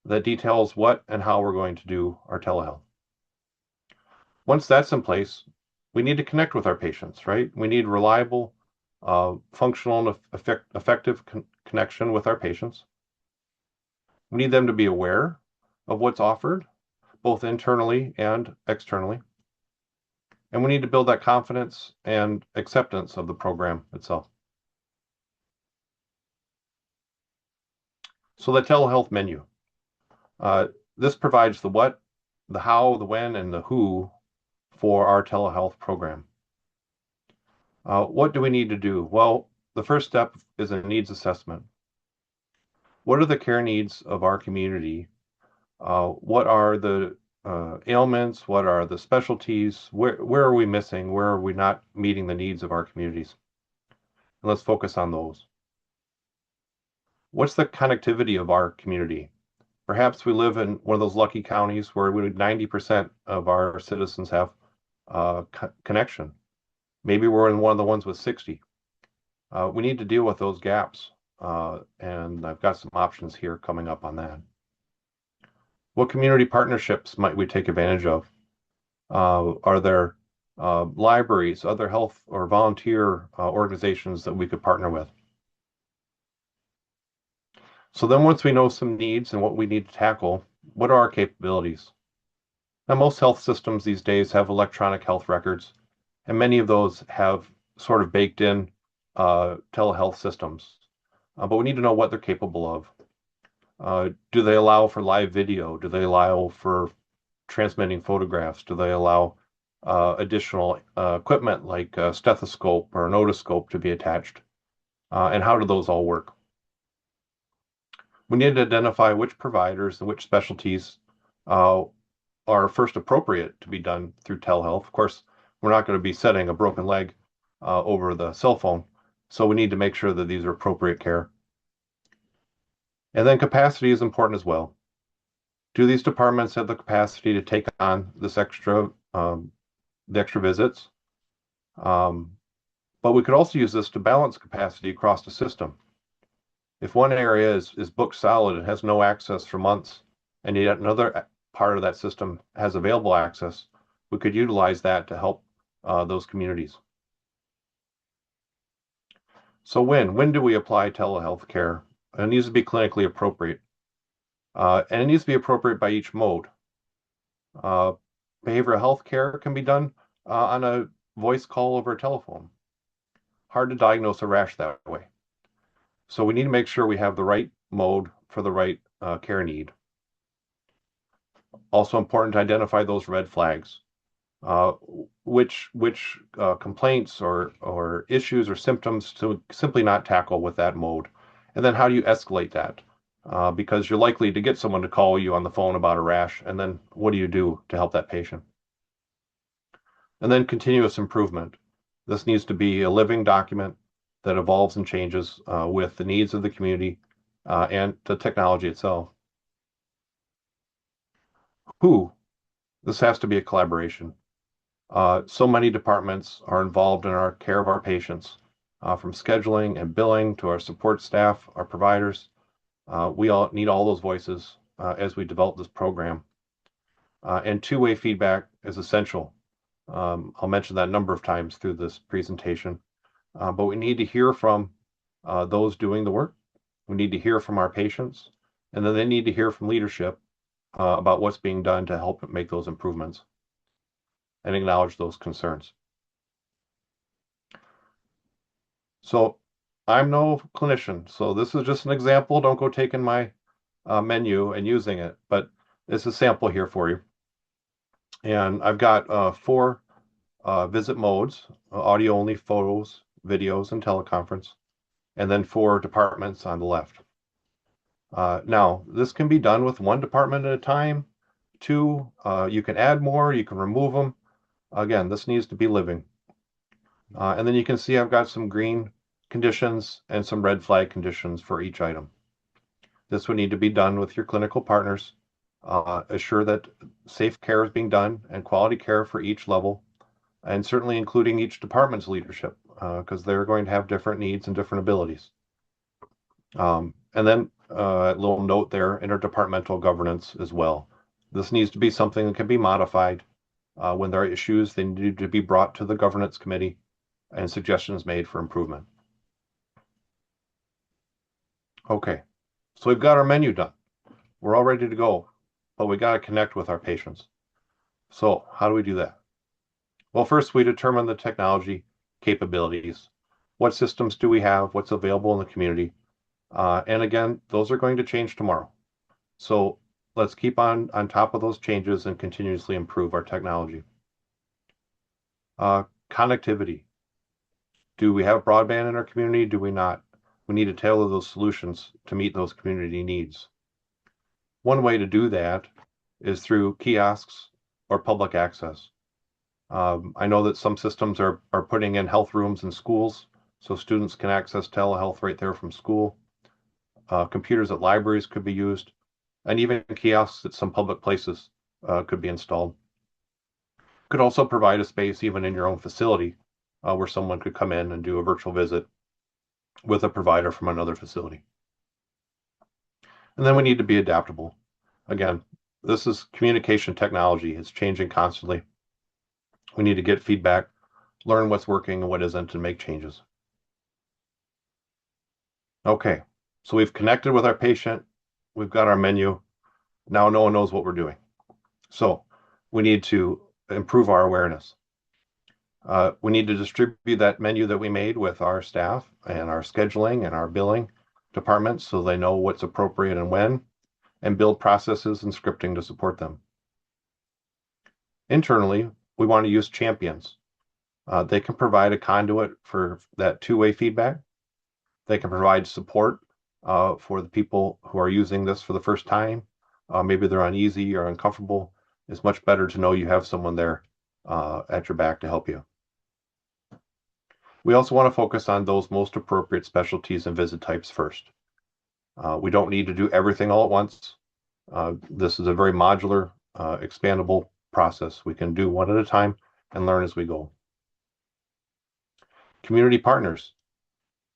that details what and how we're going to do our telehealth. Once that's in place, we need to connect with our patients, right? We need reliable, functional, and effective connection with our patients. We need them to be aware of what's offered, both internally and externally. And we need to build that confidence and acceptance of the program itself. So the telehealth menu. This provides the what, the how, the when, and the who for our telehealth program. What do we need to do? Well, the first step is a needs assessment. What are the care needs of our community? What are the ailments? What are the specialties? Where are we missing? Where are we not meeting the needs of our communities? And let's focus on those. What's the connectivity of our community? Perhaps we live in one of those lucky counties where 90% of our citizens have connection. Maybe we're in one of the ones with 60. We need to deal with those gaps. And I've got some options here coming up on that. What community partnerships might we take advantage of? Are there libraries, other health or volunteer organizations that we could partner with? So then once we know some needs and what we need to tackle, what are our capabilities? Now, most health systems these days have electronic health records, and many of those have sort of baked in telehealth systems. But we need to know what they're capable of. Do they allow for live video? Do they allow for transmitting photographs? Do they allow additional equipment like a stethoscope or an otoscope to be attached? And how do those all work? We need to identify which providers and which specialties are first appropriate to be done through telehealth. Of course, we're not going to be setting a broken leg over the cell phone, so we need to make sure that these are appropriate care. And then capacity is important as well. Do these departments have the capacity to take on this the extra visits? But we could also use this to balance capacity across the system. If one area is booked solid and has no access for months, and yet another part of that system has available access, we could utilize that to help those communities. So when do we apply telehealth care? It needs to be clinically appropriate. And it needs to be appropriate by each mode. Behavioral health care can be done on a voice call over a telephone. Hard to diagnose a rash that way. So we need to make sure we have the right mode for the right care need. Also important to identify those red flags. Which complaints or issues or symptoms to simply not tackle with that mode. And then how do you escalate that? Because you're likely to get someone to call you on the phone about a rash, and then what do you do to help that patient? And then continuous improvement. This needs to be a living document that evolves and changes with the needs of the community and the technology itself. Who? This has to be a collaboration. So many departments are involved in our care of our patients, from scheduling and billing to our support staff, our providers. We all need all those voices as we develop this program. And two-way feedback is essential. I'll mention that a number of times through this presentation. But we need to hear from those doing the work. We need to hear from our patients, and then they need to hear from leadership about what's being done to help make those improvements and acknowledge those concerns. So I'm no clinician, so this is just an example. Don't go taking my menu and using it, but it's a sample here for you. And I've got 4 visit modes: audio only, photos, videos, and teleconference, and then 4 departments on the left. Now, this can be done with 1 department at a time. 2, you can add more, you can remove them. Again, this needs to be living. And then you can see I've got some green conditions and some red flag conditions for each item. This would need to be done with your clinical partners. Assure that safe care is being done and quality care for each level, and certainly including each department's leadership, because they're going to have different needs and different abilities. And then a little note there, interdepartmental governance as well. This needs to be something that can be modified. When there are issues, they need to be brought to the governance committee and suggestions made for improvement. Okay, so we've got our menu done. We're all ready to go, but we got to connect with our patients. So how do we do that? Well, first we determine the technology capabilities. What systems do we have? What's available in the community? And again, those are going to change tomorrow. So let's keep on top of those changes and continuously improve our technology. Connectivity. Do we have broadband in our community? Do we not? We need to tailor those solutions to meet those community needs. One way to do that is through kiosks or public access. I know that some systems are putting in health rooms in schools so students can access telehealth right there from school. Computers at libraries could be used, and even kiosks at some public places could be installed. Could also provide a space even in your own facility where someone could come in and do a virtual visit with a provider from another facility. And then we need to be adaptable. Again, this is communication technology. It's changing constantly. We need to get feedback, learn what's working and what isn't, and make changes. Okay, so we've connected with our patient. We've got our menu. Now no one knows what we're doing. So we need to improve our awareness. We need to distribute that menu that we made with our staff and our scheduling and our billing departments so they know what's appropriate and when, and build processes and scripting to support them. Internally, we want to use champions. They can provide a conduit for that two-way feedback. They can provide support for the people who are using this for the first time. Maybe they're uneasy or uncomfortable. It's much better to know you have someone there at your back to help you. We also want to focus on those most appropriate specialties and visit types first. We don't need to do everything all at once. This is a very modular, expandable process. We can do one at a time and learn as we go. Community partners.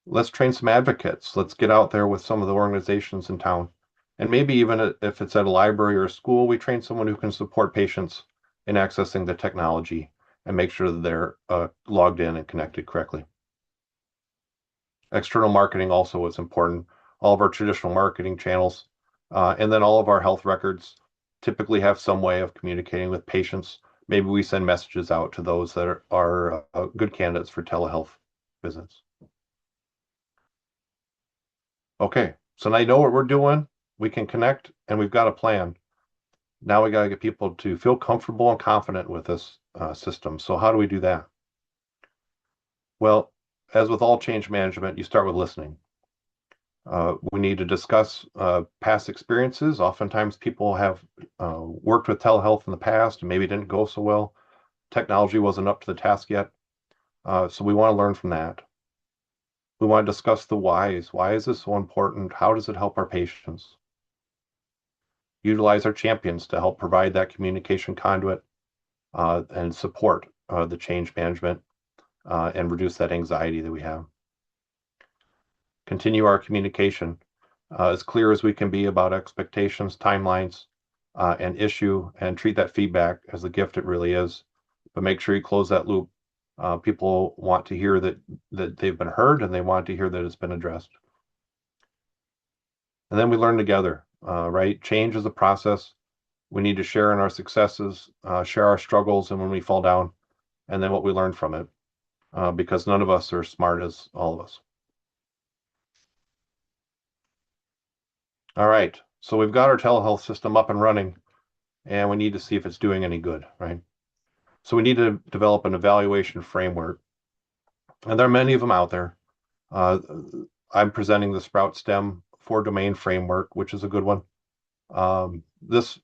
Let's train some advocates. Let's get out there with some of the organizations in town. And maybe even if it's at a library or a school, we train someone who can support patients in accessing the technology and make sure that they're logged in and connected correctly. External marketing also is important. All of our traditional marketing channels and then all of our health records typically have some way of communicating with patients. Maybe we send messages out to those that are good candidates for telehealth visits. Okay, so now you know what we're doing. We can connect and we've got a plan. Now we got to get people to feel comfortable and confident with this system. So how do we do that? Well, as with all change management, you start with listening. We need to discuss past experiences. Oftentimes people have worked with telehealth in the past and maybe it didn't go so well. Technology wasn't up to the task yet. So we want to learn from that. We want to discuss the whys. Why is this so important? How does it help our patients? Utilize our champions to help provide that communication conduit and support the change management and reduce that anxiety that we have. Continue our communication as clear as we can be about expectations, timelines, and issue, and treat that feedback as the gift it really is. But make sure you close that loop. People want to hear that they've been heard and they want to hear that it's been addressed. And then we learn together, right? Change is a process. We need to share in our successes, share our struggles, and when we fall down, and then what we learn from it, because none of us are smart as all of us. All right, so we've got our telehealth system up and running, and we need to see if it's doing any good, right? So we need to develop an evaluation framework, and there are many of them out there. I'm presenting the Sprout STEM 4-domain framework, which is a good one. This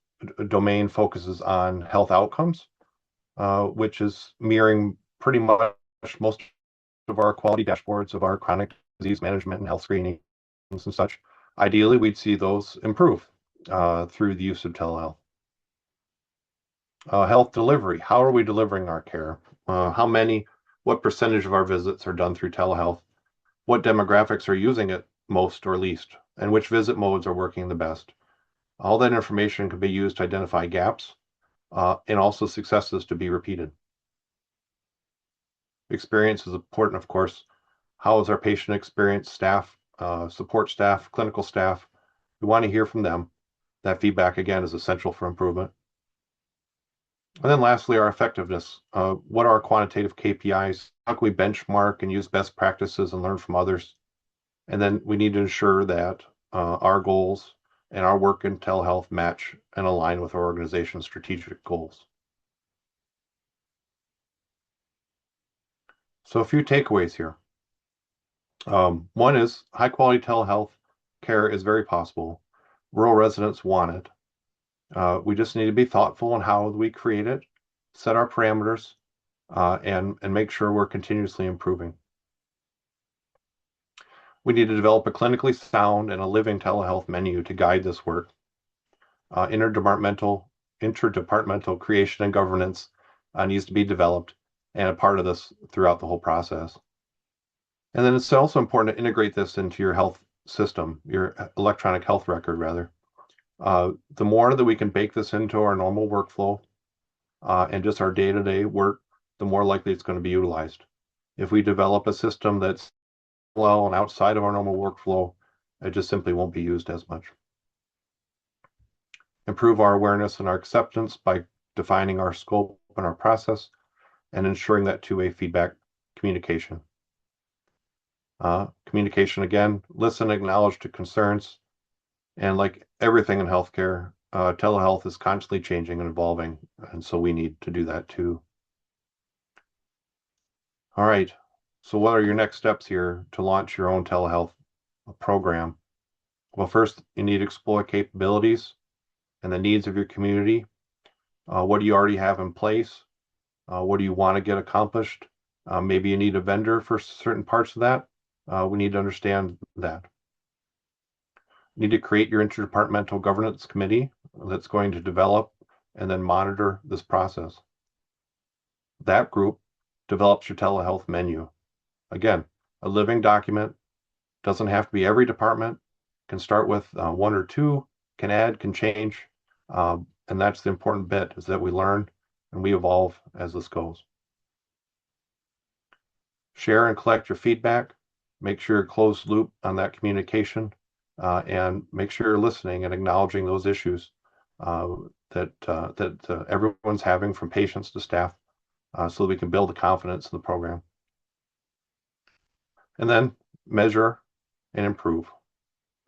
domain focuses on health outcomes, which is mirroring pretty much most of our quality dashboards of our chronic disease management and health screenings and such. Ideally, we'd see those improve through the use of telehealth. Health delivery. How are we delivering our care? What percentage of our visits are done through telehealth? What demographics are using it most or least? And which visit modes are working the best? All that information can be used to identify gaps and also successes to be repeated. Experience is important, of course. How is our patient experience, staff, support staff, clinical staff? We want to hear from them. That feedback, again, is essential for improvement. And then lastly, our effectiveness. What are our quantitative KPIs? How can we benchmark and use best practices and learn from others? And then we need to ensure that our goals and our work in telehealth match and align with our organization's strategic goals. So a few takeaways here. One is high quality telehealth care is very possible. Rural residents want it. We just need to be thoughtful on how we create it, set our parameters, and make sure we're continuously improving. We need to develop a clinically sound and a living telehealth menu to guide this work. Interdepartmental creation and governance needs to be developed and a part of this throughout the whole process. And then it's also important to integrate this into your health system, your electronic health record, rather. The more that we can bake this into our normal workflow and just our day-to-day work, the more likely it's going to be utilized. If we develop a system that's well and outside of our normal workflow, it just simply won't be used as much. Improve our awareness and our acceptance by defining our scope and our process and ensuring that two-way feedback communication. Communication again, listen, acknowledge to concerns, and like everything in healthcare, telehealth is constantly changing and evolving, and so we need to do that too. All right, so what are your next steps here to launch your own telehealth program? Well, first, you need to explore capabilities and the needs of your community. What do you already have in place? What do you want to get accomplished? Maybe you need a vendor for certain parts of that. We need to understand that. You need to create your interdepartmental governance committee that's going to develop and then monitor this process. That group develops your telehealth menu. Again, a living document, doesn't have to be every department, can start with one or two, can add, can change. And that's the important bit, is that we learn and we evolve as this goes. Share and collect your feedback. Make sure you're closed loop on that communication, and make sure you're listening and acknowledging those issues that everyone's having, from patients to staff, so that we can build the confidence in the program. And then measure and improve.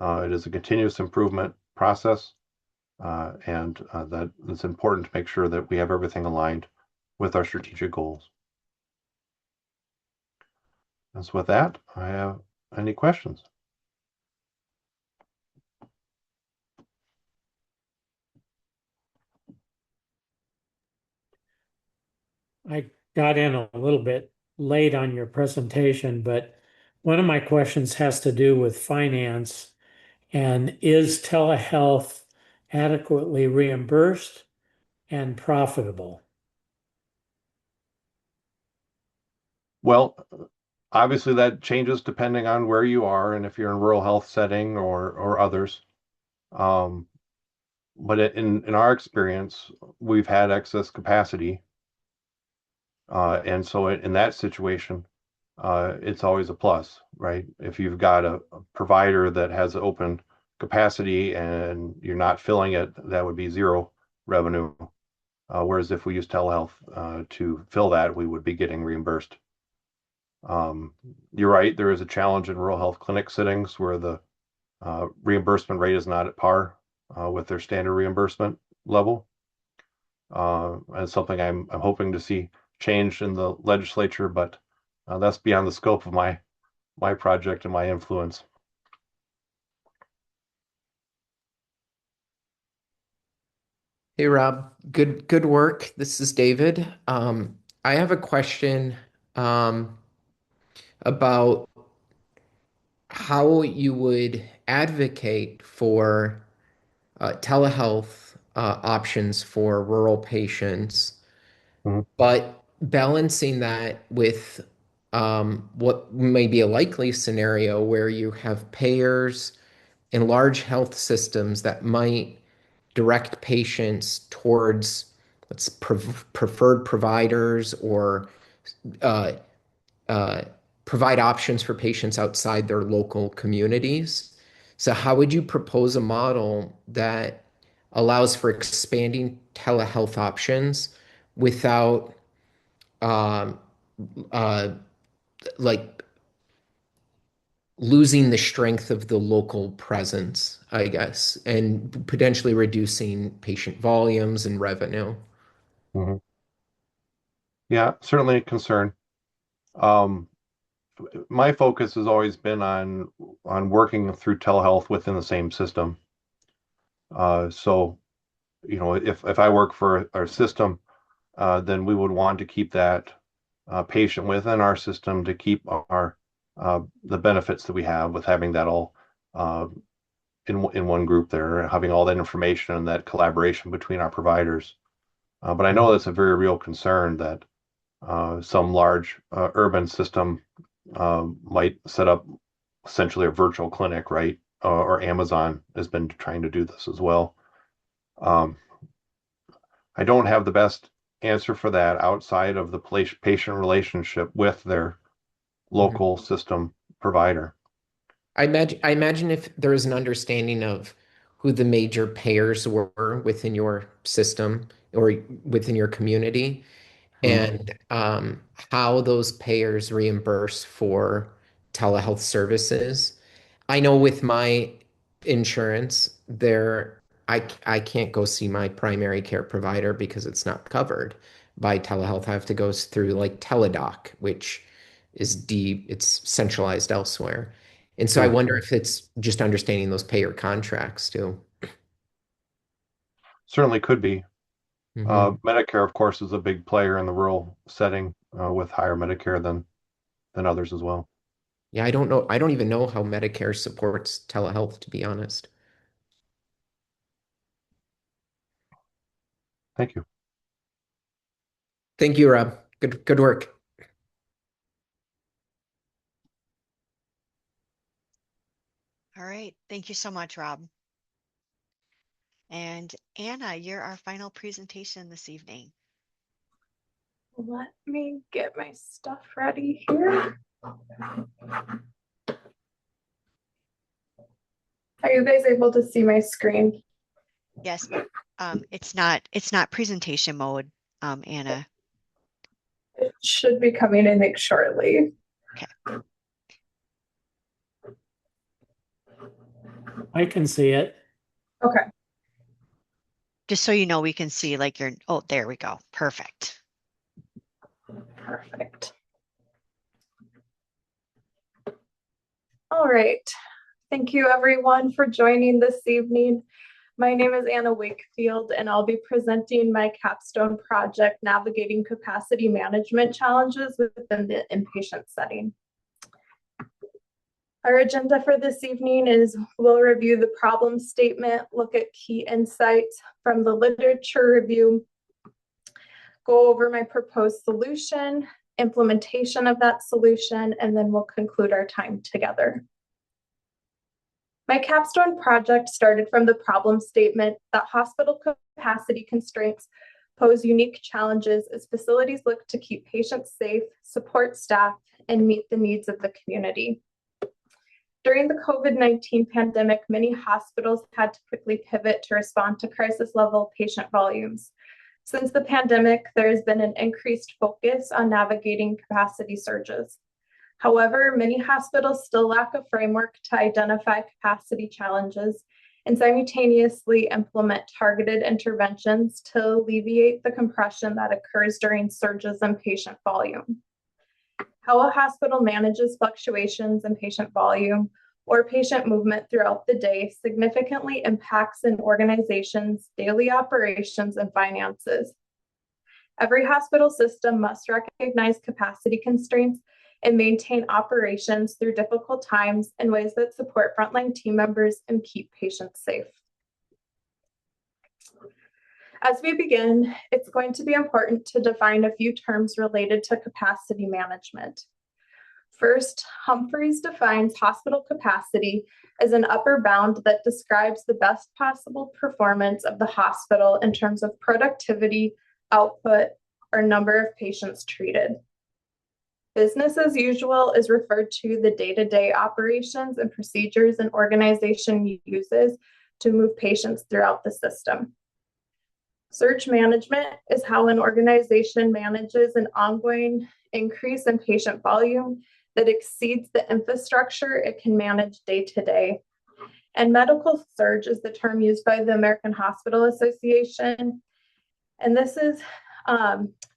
It is a continuous improvement process, and that it's important to make sure that we have everything aligned with our strategic goals. And so with that, I have any questions? I got in a little bit late on your presentation, but one of my questions has to do with finance. And is telehealth adequately reimbursed and profitable? Well, obviously that changes depending on where you are and if you're in rural health setting or others. But in our experience, we've had excess capacity. And so in that situation, it's always a plus, right? If you've got a provider that has open capacity and you're not filling it, that would be zero revenue. Whereas if we use telehealth to fill that, we would be getting reimbursed. You're right, there is a challenge in rural health clinic settings where the reimbursement rate is not at par with their standard reimbursement level. And something I'm hoping to see changed in the legislature, but that's beyond the scope of my project and my influence. Hey Rob, good work. This is David. I have a question about how you would advocate for telehealth options for rural patients, Mhm. but balancing that with what may be a likely scenario where you have payers in large health systems that might direct patients towards preferred providers or uh, uh, provide options for patients outside their local communities. So, how would you propose a model that allows for expanding telehealth options without um, uh, like losing the strength of the local presence, I guess, and potentially reducing patient volumes and revenue. Mhm. Yeah, certainly a concern. Um, my focus has always been on working through telehealth within the same system. So, if I work for our system, then we would want to keep that patient within our system to keep our the benefits that we have with having that all uh, in one group there, having all that information and that collaboration between our providers. But I know that's a very real concern that some large urban system might set up essentially a virtual clinic, right? Or Amazon has been trying to do this as well. Um, I don't have the best answer for that outside of the patient relationship with their Mhm. local system provider. I imagine if there is an understanding of who the major payers were within your system or within your community, Mhm. and how those payers reimburse for telehealth services. I know with my insurance, I can't go see my primary care provider because it's not covered by telehealth. I have to go through like Teledoc, which it's centralized elsewhere. And so I Sure. wonder if it's just understanding those payer contracts too. Certainly could be. Hmm. Medicare, of course, is a big player in the rural setting with higher Medicare than others as well. Yeah, I don't know. I don't even know how Medicare supports telehealth, to be honest. Thank you. Thank you, Rob. Good work. All right. Thank you so much, Rob. And Anna, you're our final presentation this evening. Let me get my stuff ready here. Are you guys able to see my screen? Yes, but it's not presentation mode, Anna. It should be coming in shortly. Okay. I can see it. Okay. Just so you know, we can see like oh, there we go. Perfect. Perfect. All right. Thank you everyone for joining this evening. My name is Anna Wakefield, and I'll be presenting my capstone project, Navigating Capacity Management Challenges Within the Inpatient Setting. Our agenda for this evening is we'll review the problem statement, look at key insights from the literature review, go over my proposed solution, implementation of that solution, and then we'll conclude our time together. My capstone project started from the problem statement that hospital capacity constraints pose unique challenges as facilities look to keep patients safe, support staff, and meet the needs of the community. During the COVID-19 pandemic, many hospitals had to quickly pivot to respond to crisis-level patient volumes. Since the pandemic, there has been an increased focus on navigating capacity surges. However, many hospitals still lack a framework to identify capacity challenges and simultaneously implement targeted interventions to alleviate the compression that occurs during surges in patient volume. How a hospital manages fluctuations in patient volume or patient movement throughout the day significantly impacts an organization's daily operations and finances. Every hospital system must recognize capacity constraints and maintain operations through difficult times in ways that support frontline team members and keep patients safe. As we begin, it's going to be important to define a few terms related to capacity management. First, Humphreys defines hospital capacity as an upper bound that describes the best possible performance of the hospital in terms of productivity, output, or number of patients treated. Business as usual is referred to the day-to-day operations and procedures an organization uses to move patients throughout the system. Surge management is how an organization manages an ongoing increase in patient volume that exceeds the infrastructure it can manage day to day. And medical surge is the term used by the American Hospital Association. And this is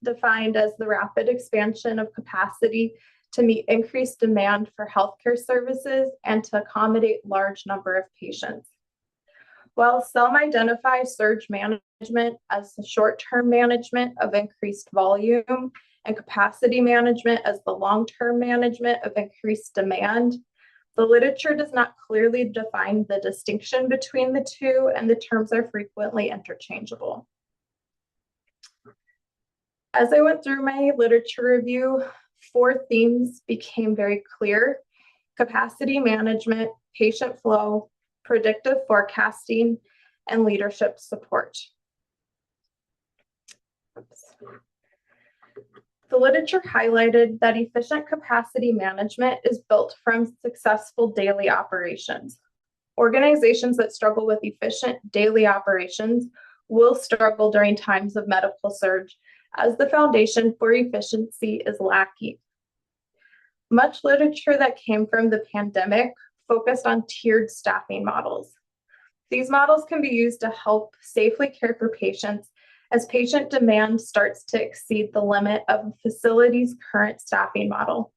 defined as the rapid expansion of capacity to meet increased demand for healthcare services and to accommodate large number of patients. While some identify surge management as the short-term management of increased volume and capacity management as the long-term management of increased demand, the literature does not clearly define the distinction between the two, and the terms are frequently interchangeable. As I went through my literature review, 4 themes became very clear: capacity management, patient flow, predictive forecasting, and leadership support. The literature highlighted that efficient capacity management is built from successful daily operations. Organizations that struggle with efficient daily operations will struggle during times of medical surge, as the foundation for efficiency is lacking. Much literature that came from the pandemic focused on tiered staffing models. These models can be used to help safely care for patients as patient demand starts to exceed the limit of a facility's current staffing model.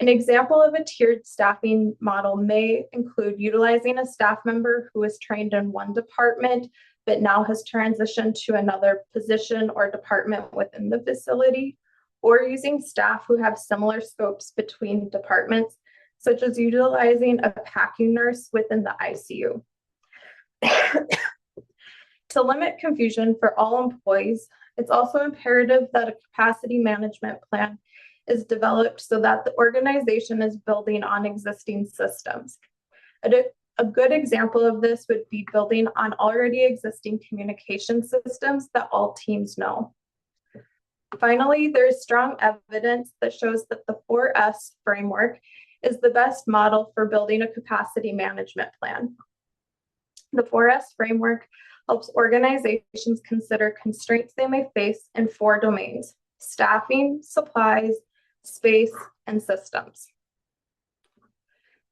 An example of a tiered staffing model may include utilizing a staff member who is trained in one department but now has transitioned to another position or department within the facility, or using staff who have similar scopes between departments, such as utilizing a PACU nurse within the ICU. To limit confusion for all employees, it's also imperative that a capacity management plan is developed so that the organization is building on existing systems. A good example of this would be building on already existing communication systems that all teams know. Finally, there's strong evidence that shows that the 4S framework is the best model for building a capacity management plan. The 4S framework helps organizations consider constraints they may face in 4 domains: staffing, supplies, space, and systems.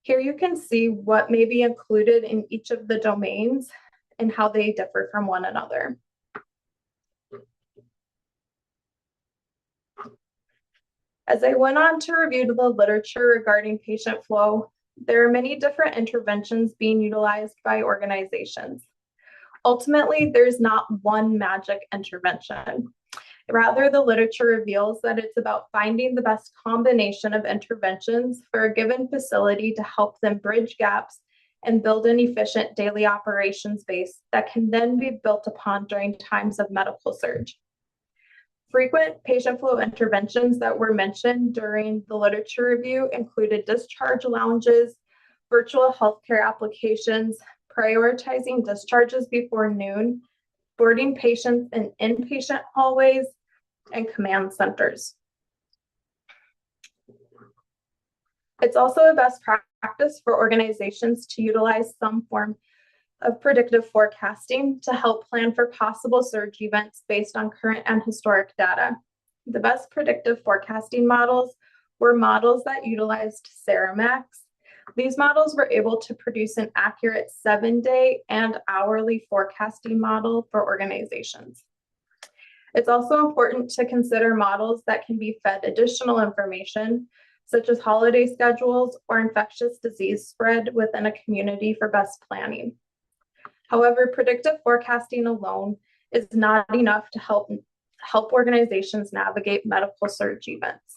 Here you can see what may be included in each of the domains and how they differ from one another. As I went on to review the literature regarding patient flow, there are many different interventions being utilized by organizations. Ultimately, there's not one magic intervention. Rather, the literature reveals that it's about finding the best combination of interventions for a given facility to help them bridge gaps and build an efficient daily operations base that can then be built upon during times of medical surge. Frequent patient flow interventions that were mentioned during the literature review included discharge lounges, virtual healthcare applications, prioritizing discharges before noon, boarding patients in inpatient hallways, and command centers. It's also a best practice for organizations to utilize some form of predictive forecasting to help plan for possible surge events based on current and historic data. The best predictive forecasting models were models that utilized Ceramax. These models were able to produce an accurate 7-day and hourly forecasting model for organizations. It's also important to consider models that can be fed additional information, such as holiday schedules or infectious disease spread within a community for best planning. However, predictive forecasting alone is not enough to help organizations navigate medical surge events.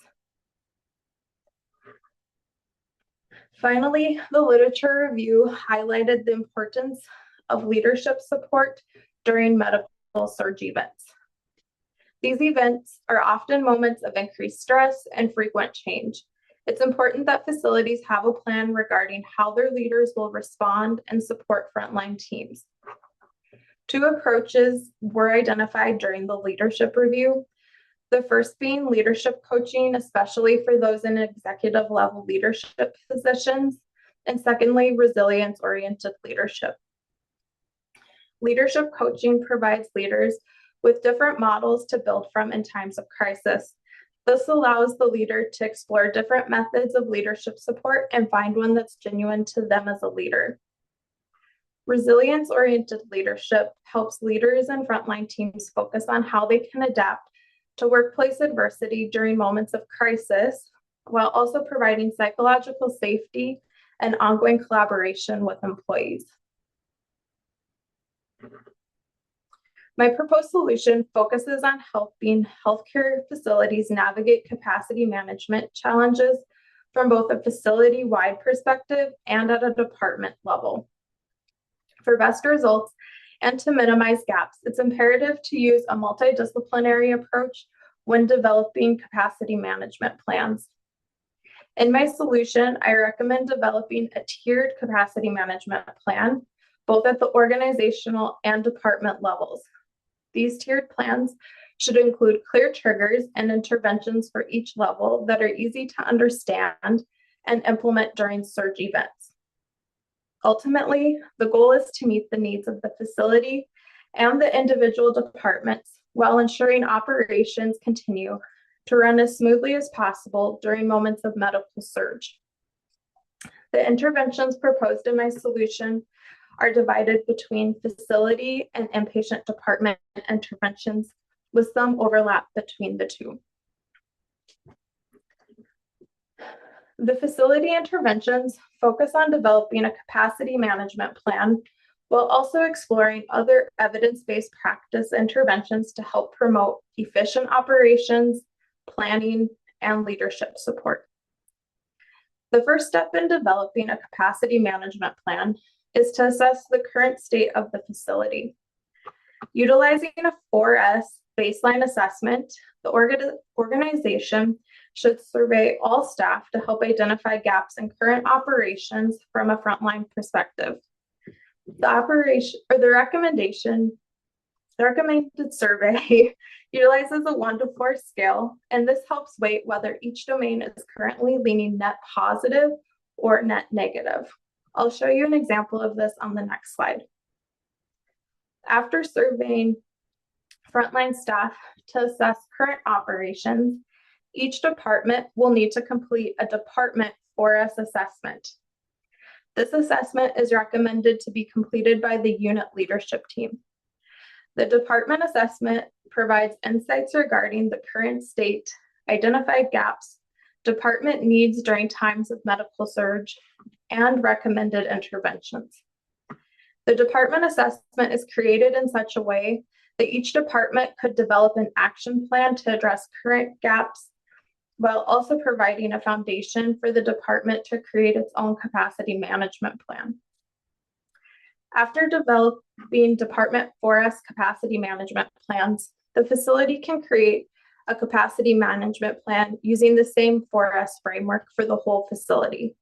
Finally, the literature review highlighted the importance of leadership support during medical surge events. These events are often moments of increased stress and frequent change. It's important that facilities have a plan regarding how their leaders will respond and support frontline teams. 2 approaches were identified during the leadership review. The first being leadership coaching, especially for those in executive level leadership positions, and secondly, resilience-oriented leadership. Leadership coaching provides leaders with different models to build from in times of crisis. This allows the leader to explore different methods of leadership support and find one that's genuine to them as a leader. Resilience-oriented leadership helps leaders and frontline teams focus on how they can adapt to workplace adversity during moments of crisis, while also providing psychological safety and ongoing collaboration with employees. My proposed solution focuses on helping healthcare facilities navigate capacity management challenges from both a facility-wide perspective and at a department level. For best results and to minimize gaps, it's imperative to use a multidisciplinary approach when developing capacity management plans. In my solution, I recommend developing a tiered capacity management plan, both at the organizational and department levels. These tiered plans should include clear triggers and interventions for each level that are easy to understand and implement during surge events. Ultimately, the goal is to meet the needs of the facility and the individual departments while ensuring operations continue to run as smoothly as possible during moments of medical surge. The interventions proposed in my solution are divided between facility and inpatient department interventions, with some overlap between the two. The facility interventions focus on developing a capacity management plan while also exploring other evidence-based practice interventions to help promote efficient operations, planning, and leadership support. The first step in developing a capacity management plan is to assess the current state of the facility. Utilizing a 4S baseline assessment, the organization should survey all staff to help identify gaps in current operations from a frontline perspective. The recommended survey utilizes a 1 to 4 scale, and this helps weight whether each domain is currently leaning net positive or net negative. I'll show you an example of this on the next slide. After surveying frontline staff to assess current operations, each department will need to complete a department 4S assessment. This assessment is recommended to be completed by the unit leadership team. The department assessment provides insights regarding the current state, identified gaps, department needs during times of medical surge, and recommended interventions. The department assessment is created in such a way that each department could develop an action plan to address current gaps, while also providing a foundation for the department to create its own capacity management plan. After developing Department 4S capacity management plans, the facility can create a capacity management plan using the same 4S framework for the whole facility.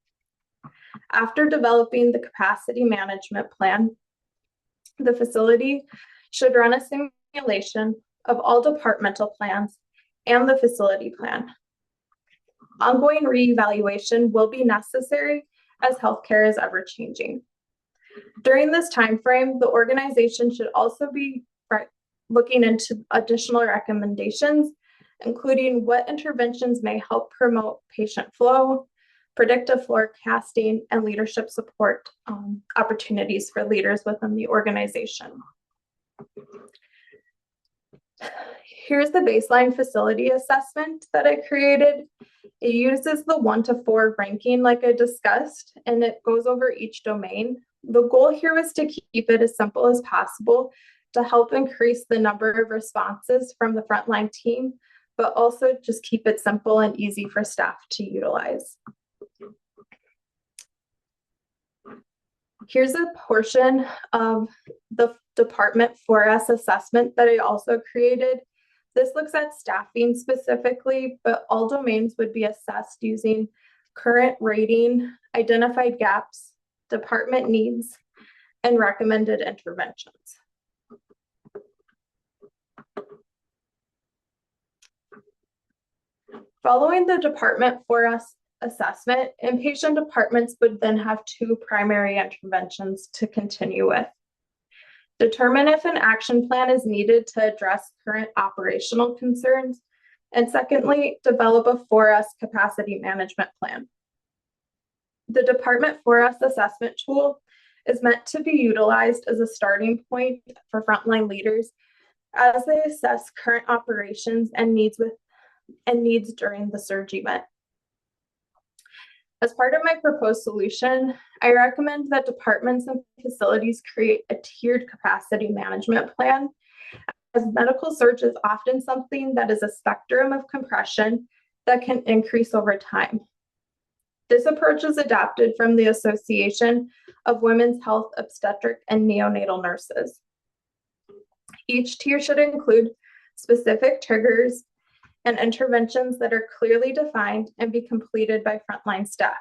After developing the capacity management plan, the facility should run a simulation of all departmental plans and the facility plan. Ongoing reevaluation will be necessary as healthcare is ever changing. During this time frame, the organization should also be looking into additional recommendations, including what interventions may help promote patient flow, predictive forecasting, and leadership support opportunities for leaders within the organization. Here's the baseline facility assessment that I created. It uses the 1 to 4 ranking like I discussed, and it goes over each domain. The goal here was to keep it as simple as possible to help increase the number of responses from the frontline team, but also just keep it simple and easy for staff to utilize. Here's a portion of the Department 4S assessment that I also created. This looks at staffing specifically, but all domains would be assessed using current rating, identified gaps, department needs, and recommended interventions. Following the Department 4S assessment, inpatient departments would then have 2 primary interventions to continue with. Determine if an action plan is needed to address current operational concerns And secondly, develop a 4S capacity management plan. The Department 4S assessment tool is meant to be utilized as a starting point for frontline leaders as they assess current operations and needs during the surge event. As part of my proposed solution, I recommend that departments and facilities create a tiered capacity management plan, as medical surge is often something that is a spectrum of compression that can increase over time. This approach is adapted from the Association of Women's Health Obstetric and Neonatal Nurses. Each tier should include specific triggers and interventions that are clearly defined and be completed by frontline staff.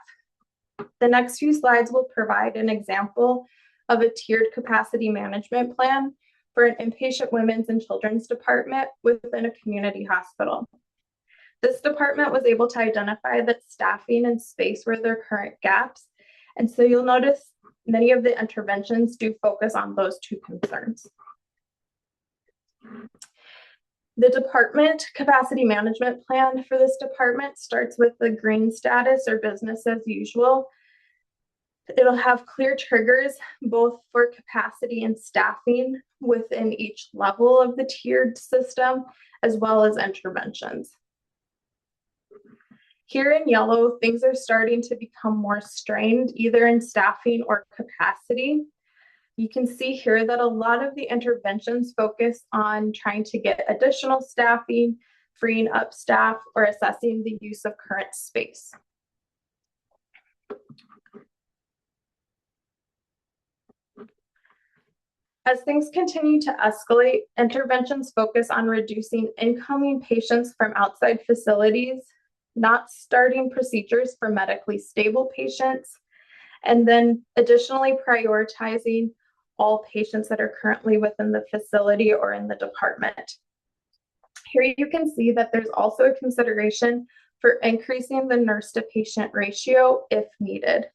The next few slides will provide an example of a tiered capacity management plan for an inpatient women's and children's department within a community hospital. This department was able to identify that staffing and space were their current gaps, and so you'll notice many of the interventions do focus on those two concerns. The department capacity management plan for this department starts with the green status or business as usual. It'll have clear triggers both for capacity and staffing within each level of the tiered system, as well as interventions. Here in yellow, things are starting to become more strained, either in staffing or capacity. You can see here that a lot of the interventions focus on trying to get additional staffing, freeing up staff, or assessing the use of current space. As things continue to escalate, interventions focus on reducing incoming patients from outside facilities, not starting procedures for medically stable patients, and then additionally prioritizing all patients that are currently within the facility or in the department. Here you can see that there's also a consideration for increasing the nurse to patient ratio if needed.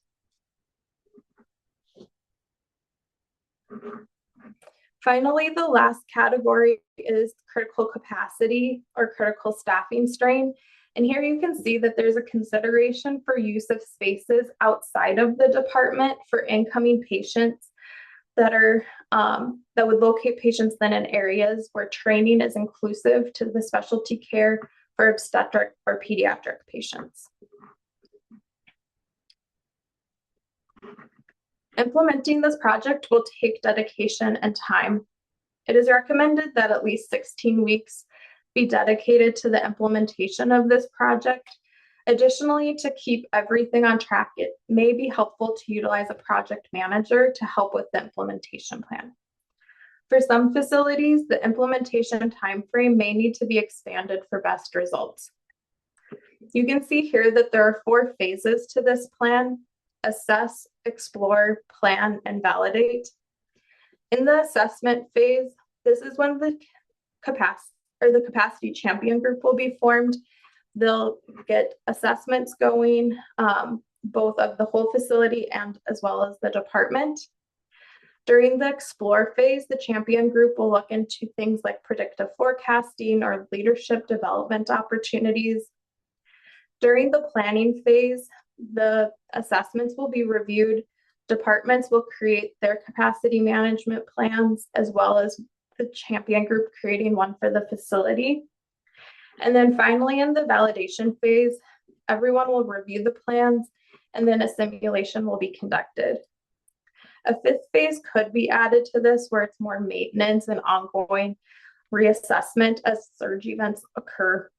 Finally, the last category is critical capacity or critical staffing strain. And here you can see that there's a consideration for use of spaces outside of the department for incoming patients that would locate patients then in areas where training is inclusive to the specialty care for obstetric or pediatric patients. Implementing this project will take dedication and time. It is recommended that at least 16 weeks be dedicated to the implementation of this project. Additionally, to keep everything on track, it may be helpful to utilize a project manager to help with the implementation plan. For some facilities, the implementation timeframe may need to be expanded for best results. You can see here that there are 4 phases to this plan: assess, explore, plan, and validate. In the assessment phase, this is when the capacity champion group will be formed. They'll get assessments going, both of the whole facility and as well as the department. During the explore phase, the champion group will look into things like predictive forecasting or leadership development opportunities. During the planning phase, the assessments will be reviewed. Departments will create their capacity management plans, as well as the champion group creating one for the facility. And then finally, in the validation phase, everyone will review the plans, and then a simulation will be conducted. A 5th phase could be added to this, where it's more maintenance and ongoing reassessment as surge events occur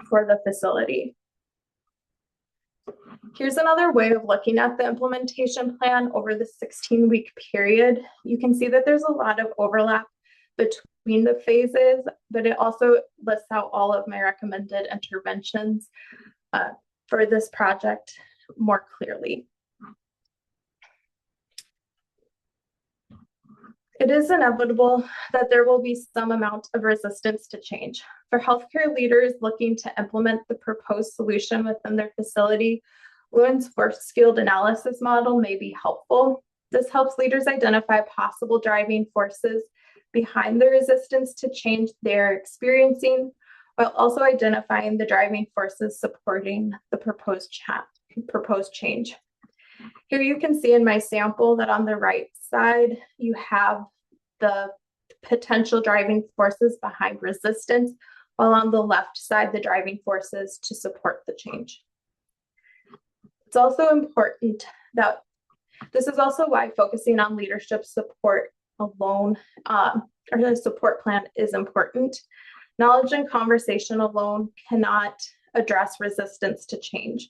for the facility. Here's another way of looking at the implementation plan over the 16-week period. You can see that there's a lot of overlap between the phases, but it also lists out all of my recommended interventions for this project more clearly. It is inevitable that there will be some amount of resistance to change. For healthcare leaders looking to implement the proposed solution within their facility, Lewin's force-field analysis model may be helpful. This helps leaders identify possible driving forces behind the resistance to change they're experiencing, while also identifying the driving forces supporting the proposed change. Here you can see in my sample that on the right side, you have the potential driving forces behind resistance, while on the left side, the driving forces to support the change. It's also important that this is also why focusing on leadership support alone, or the support plan is important. Knowledge and conversation alone cannot address resistance to change.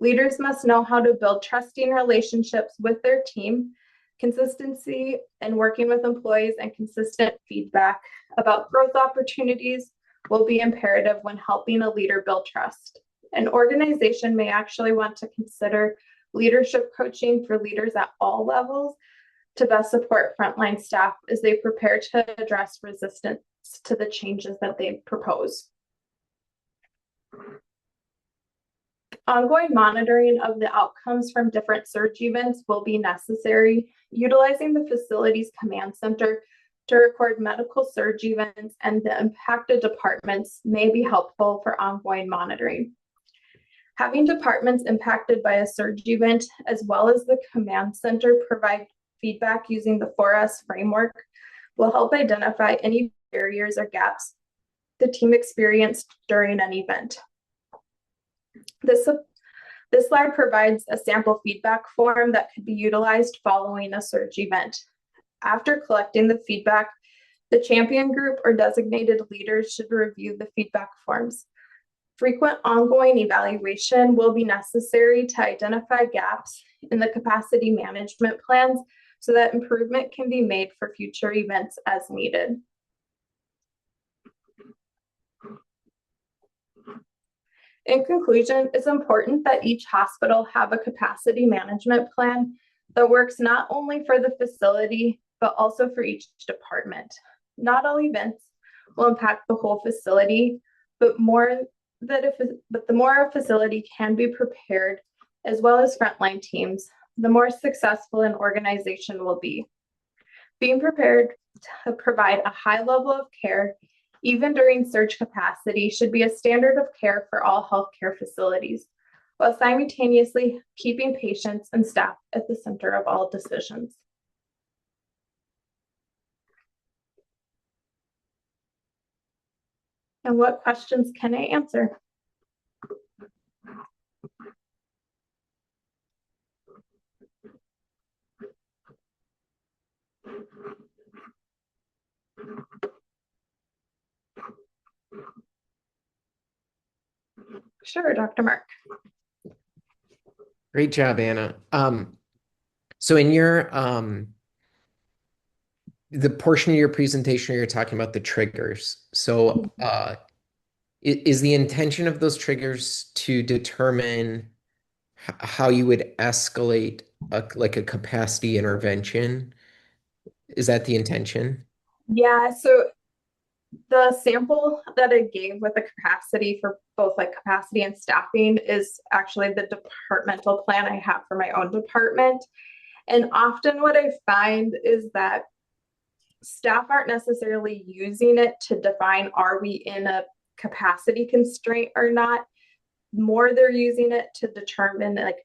Leaders must know how to build trusting relationships with their team. Consistency in working with employees and consistent feedback about growth opportunities will be imperative when helping a leader build trust. An organization may actually want to consider leadership coaching for leaders at all levels to best support frontline staff as they prepare to address resistance to the changes that they propose. Ongoing monitoring of the outcomes from different surge events will be necessary, utilizing the facilities command center to record medical surge events and the impacted departments may be helpful for ongoing monitoring. Having departments impacted by a surge event, as well as the command center provide feedback using the 4S framework, will help identify any barriers or gaps the team experienced during an event. This slide provides a sample feedback form that could be utilized following a surge event. After collecting the feedback, the champion group or designated leaders should review the feedback forms. Frequent ongoing evaluation will be necessary to identify gaps in the capacity management plans so that improvement can be made for future events as needed. In conclusion, it's important that each hospital have a capacity management plan that works not only for the facility, but also for each department. Not all events will impact the whole facility, but the more a facility can be prepared, as well as frontline teams, the more successful an organization will be. Being prepared to provide a high level of care, even during surge capacity, should be a standard of care for all healthcare facilities, while simultaneously keeping patients and staff at the center of all decisions. And what questions can I answer? Sure, Dr. Mark. Great job, Anna. So in your the portion of your presentation where you're talking about the triggers. So is the intention of those triggers to determine how you would escalate like a capacity intervention? Is that the intention? Yeah, so the sample that I gave with the capacity for both like capacity and staffing is actually the departmental plan I have for my own department. And often what I find is that staff aren't necessarily using it to define, are we in a capacity constraint or not? More they're using it to determine like,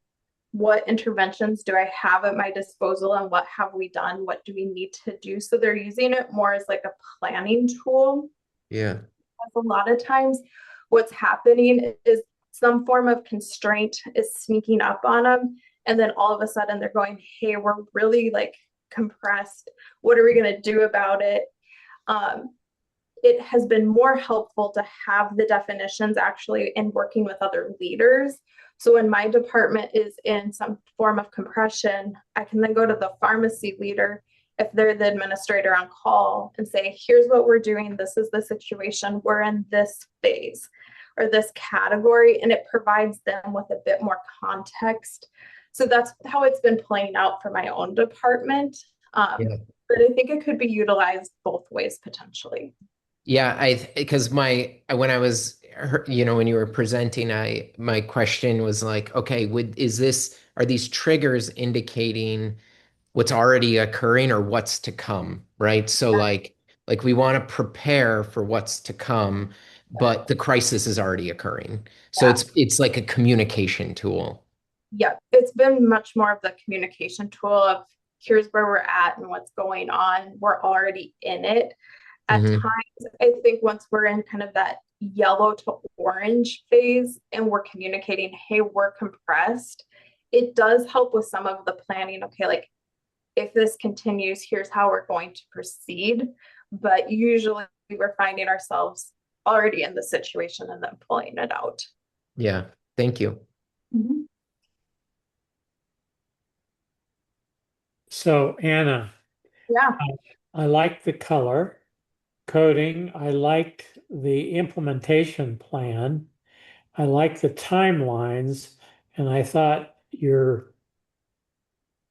what interventions do I have at my disposal and what have we done? What do we need to do? So they're using it more as like a planning tool. Yeah. A lot of times what's happening is some form of constraint is sneaking up on them. And then all of a sudden they're going, hey, we're really like compressed. What are we going to do about it? It has been more helpful to have the definitions actually in working with other leaders. So when my department is in some form of compression, I can then go to the pharmacy leader if they're the administrator on call and say, here's what we're doing. This is the situation. We're in this phase or this category, and it provides them with a bit more context. So that's how it's been playing out for my own department. But I think it could be utilized both ways potentially. Yeah, because when I was, when you were presenting, my question was like, okay, are these triggers indicating what's already occurring or what's to come, right? So like we want to prepare for what's to come, but the crisis is already occurring. So Yeah. it's like a communication tool. Yeah, it's been much more of the communication tool of here's where we're at and what's going on. We're already in it. At Mhm. times, I think once we're in kind of that yellow to orange phase and we're communicating, hey, we're compressed, it does help with some of the planning. Okay, like if this continues, here's how we're going to proceed. But usually we're finding ourselves already in the situation and then pulling it out. Yeah, thank you. Mhm. So Anna, Yeah. I like the color coding. I like the implementation plan. I like the timelines. And I thought your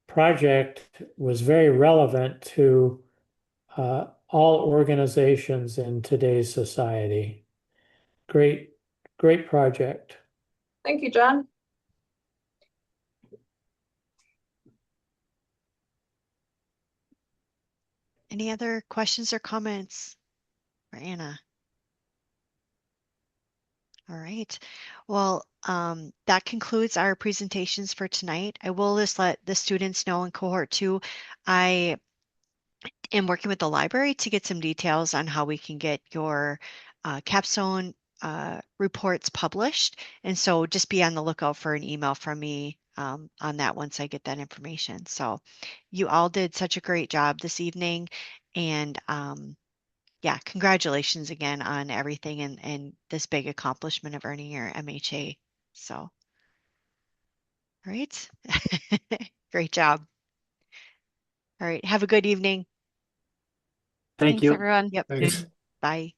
project was very relevant to all organizations in today's society. Great, great project. Thank you, John. Any other questions or comments for Anna? All right. Well, that concludes our presentations for tonight. I will just let the students know in cohort 2, I am working with the library to get some details on how we can get your capstone reports published. And so just be on the lookout for an email from me on that once I get that information. So you all did such a great job this evening. And yeah, congratulations again on everything and this big accomplishment of earning your MHA. So, all right. Great job. All right. Have a good evening. Thank Thanks, you. everyone. Yep. Thanks. Bye.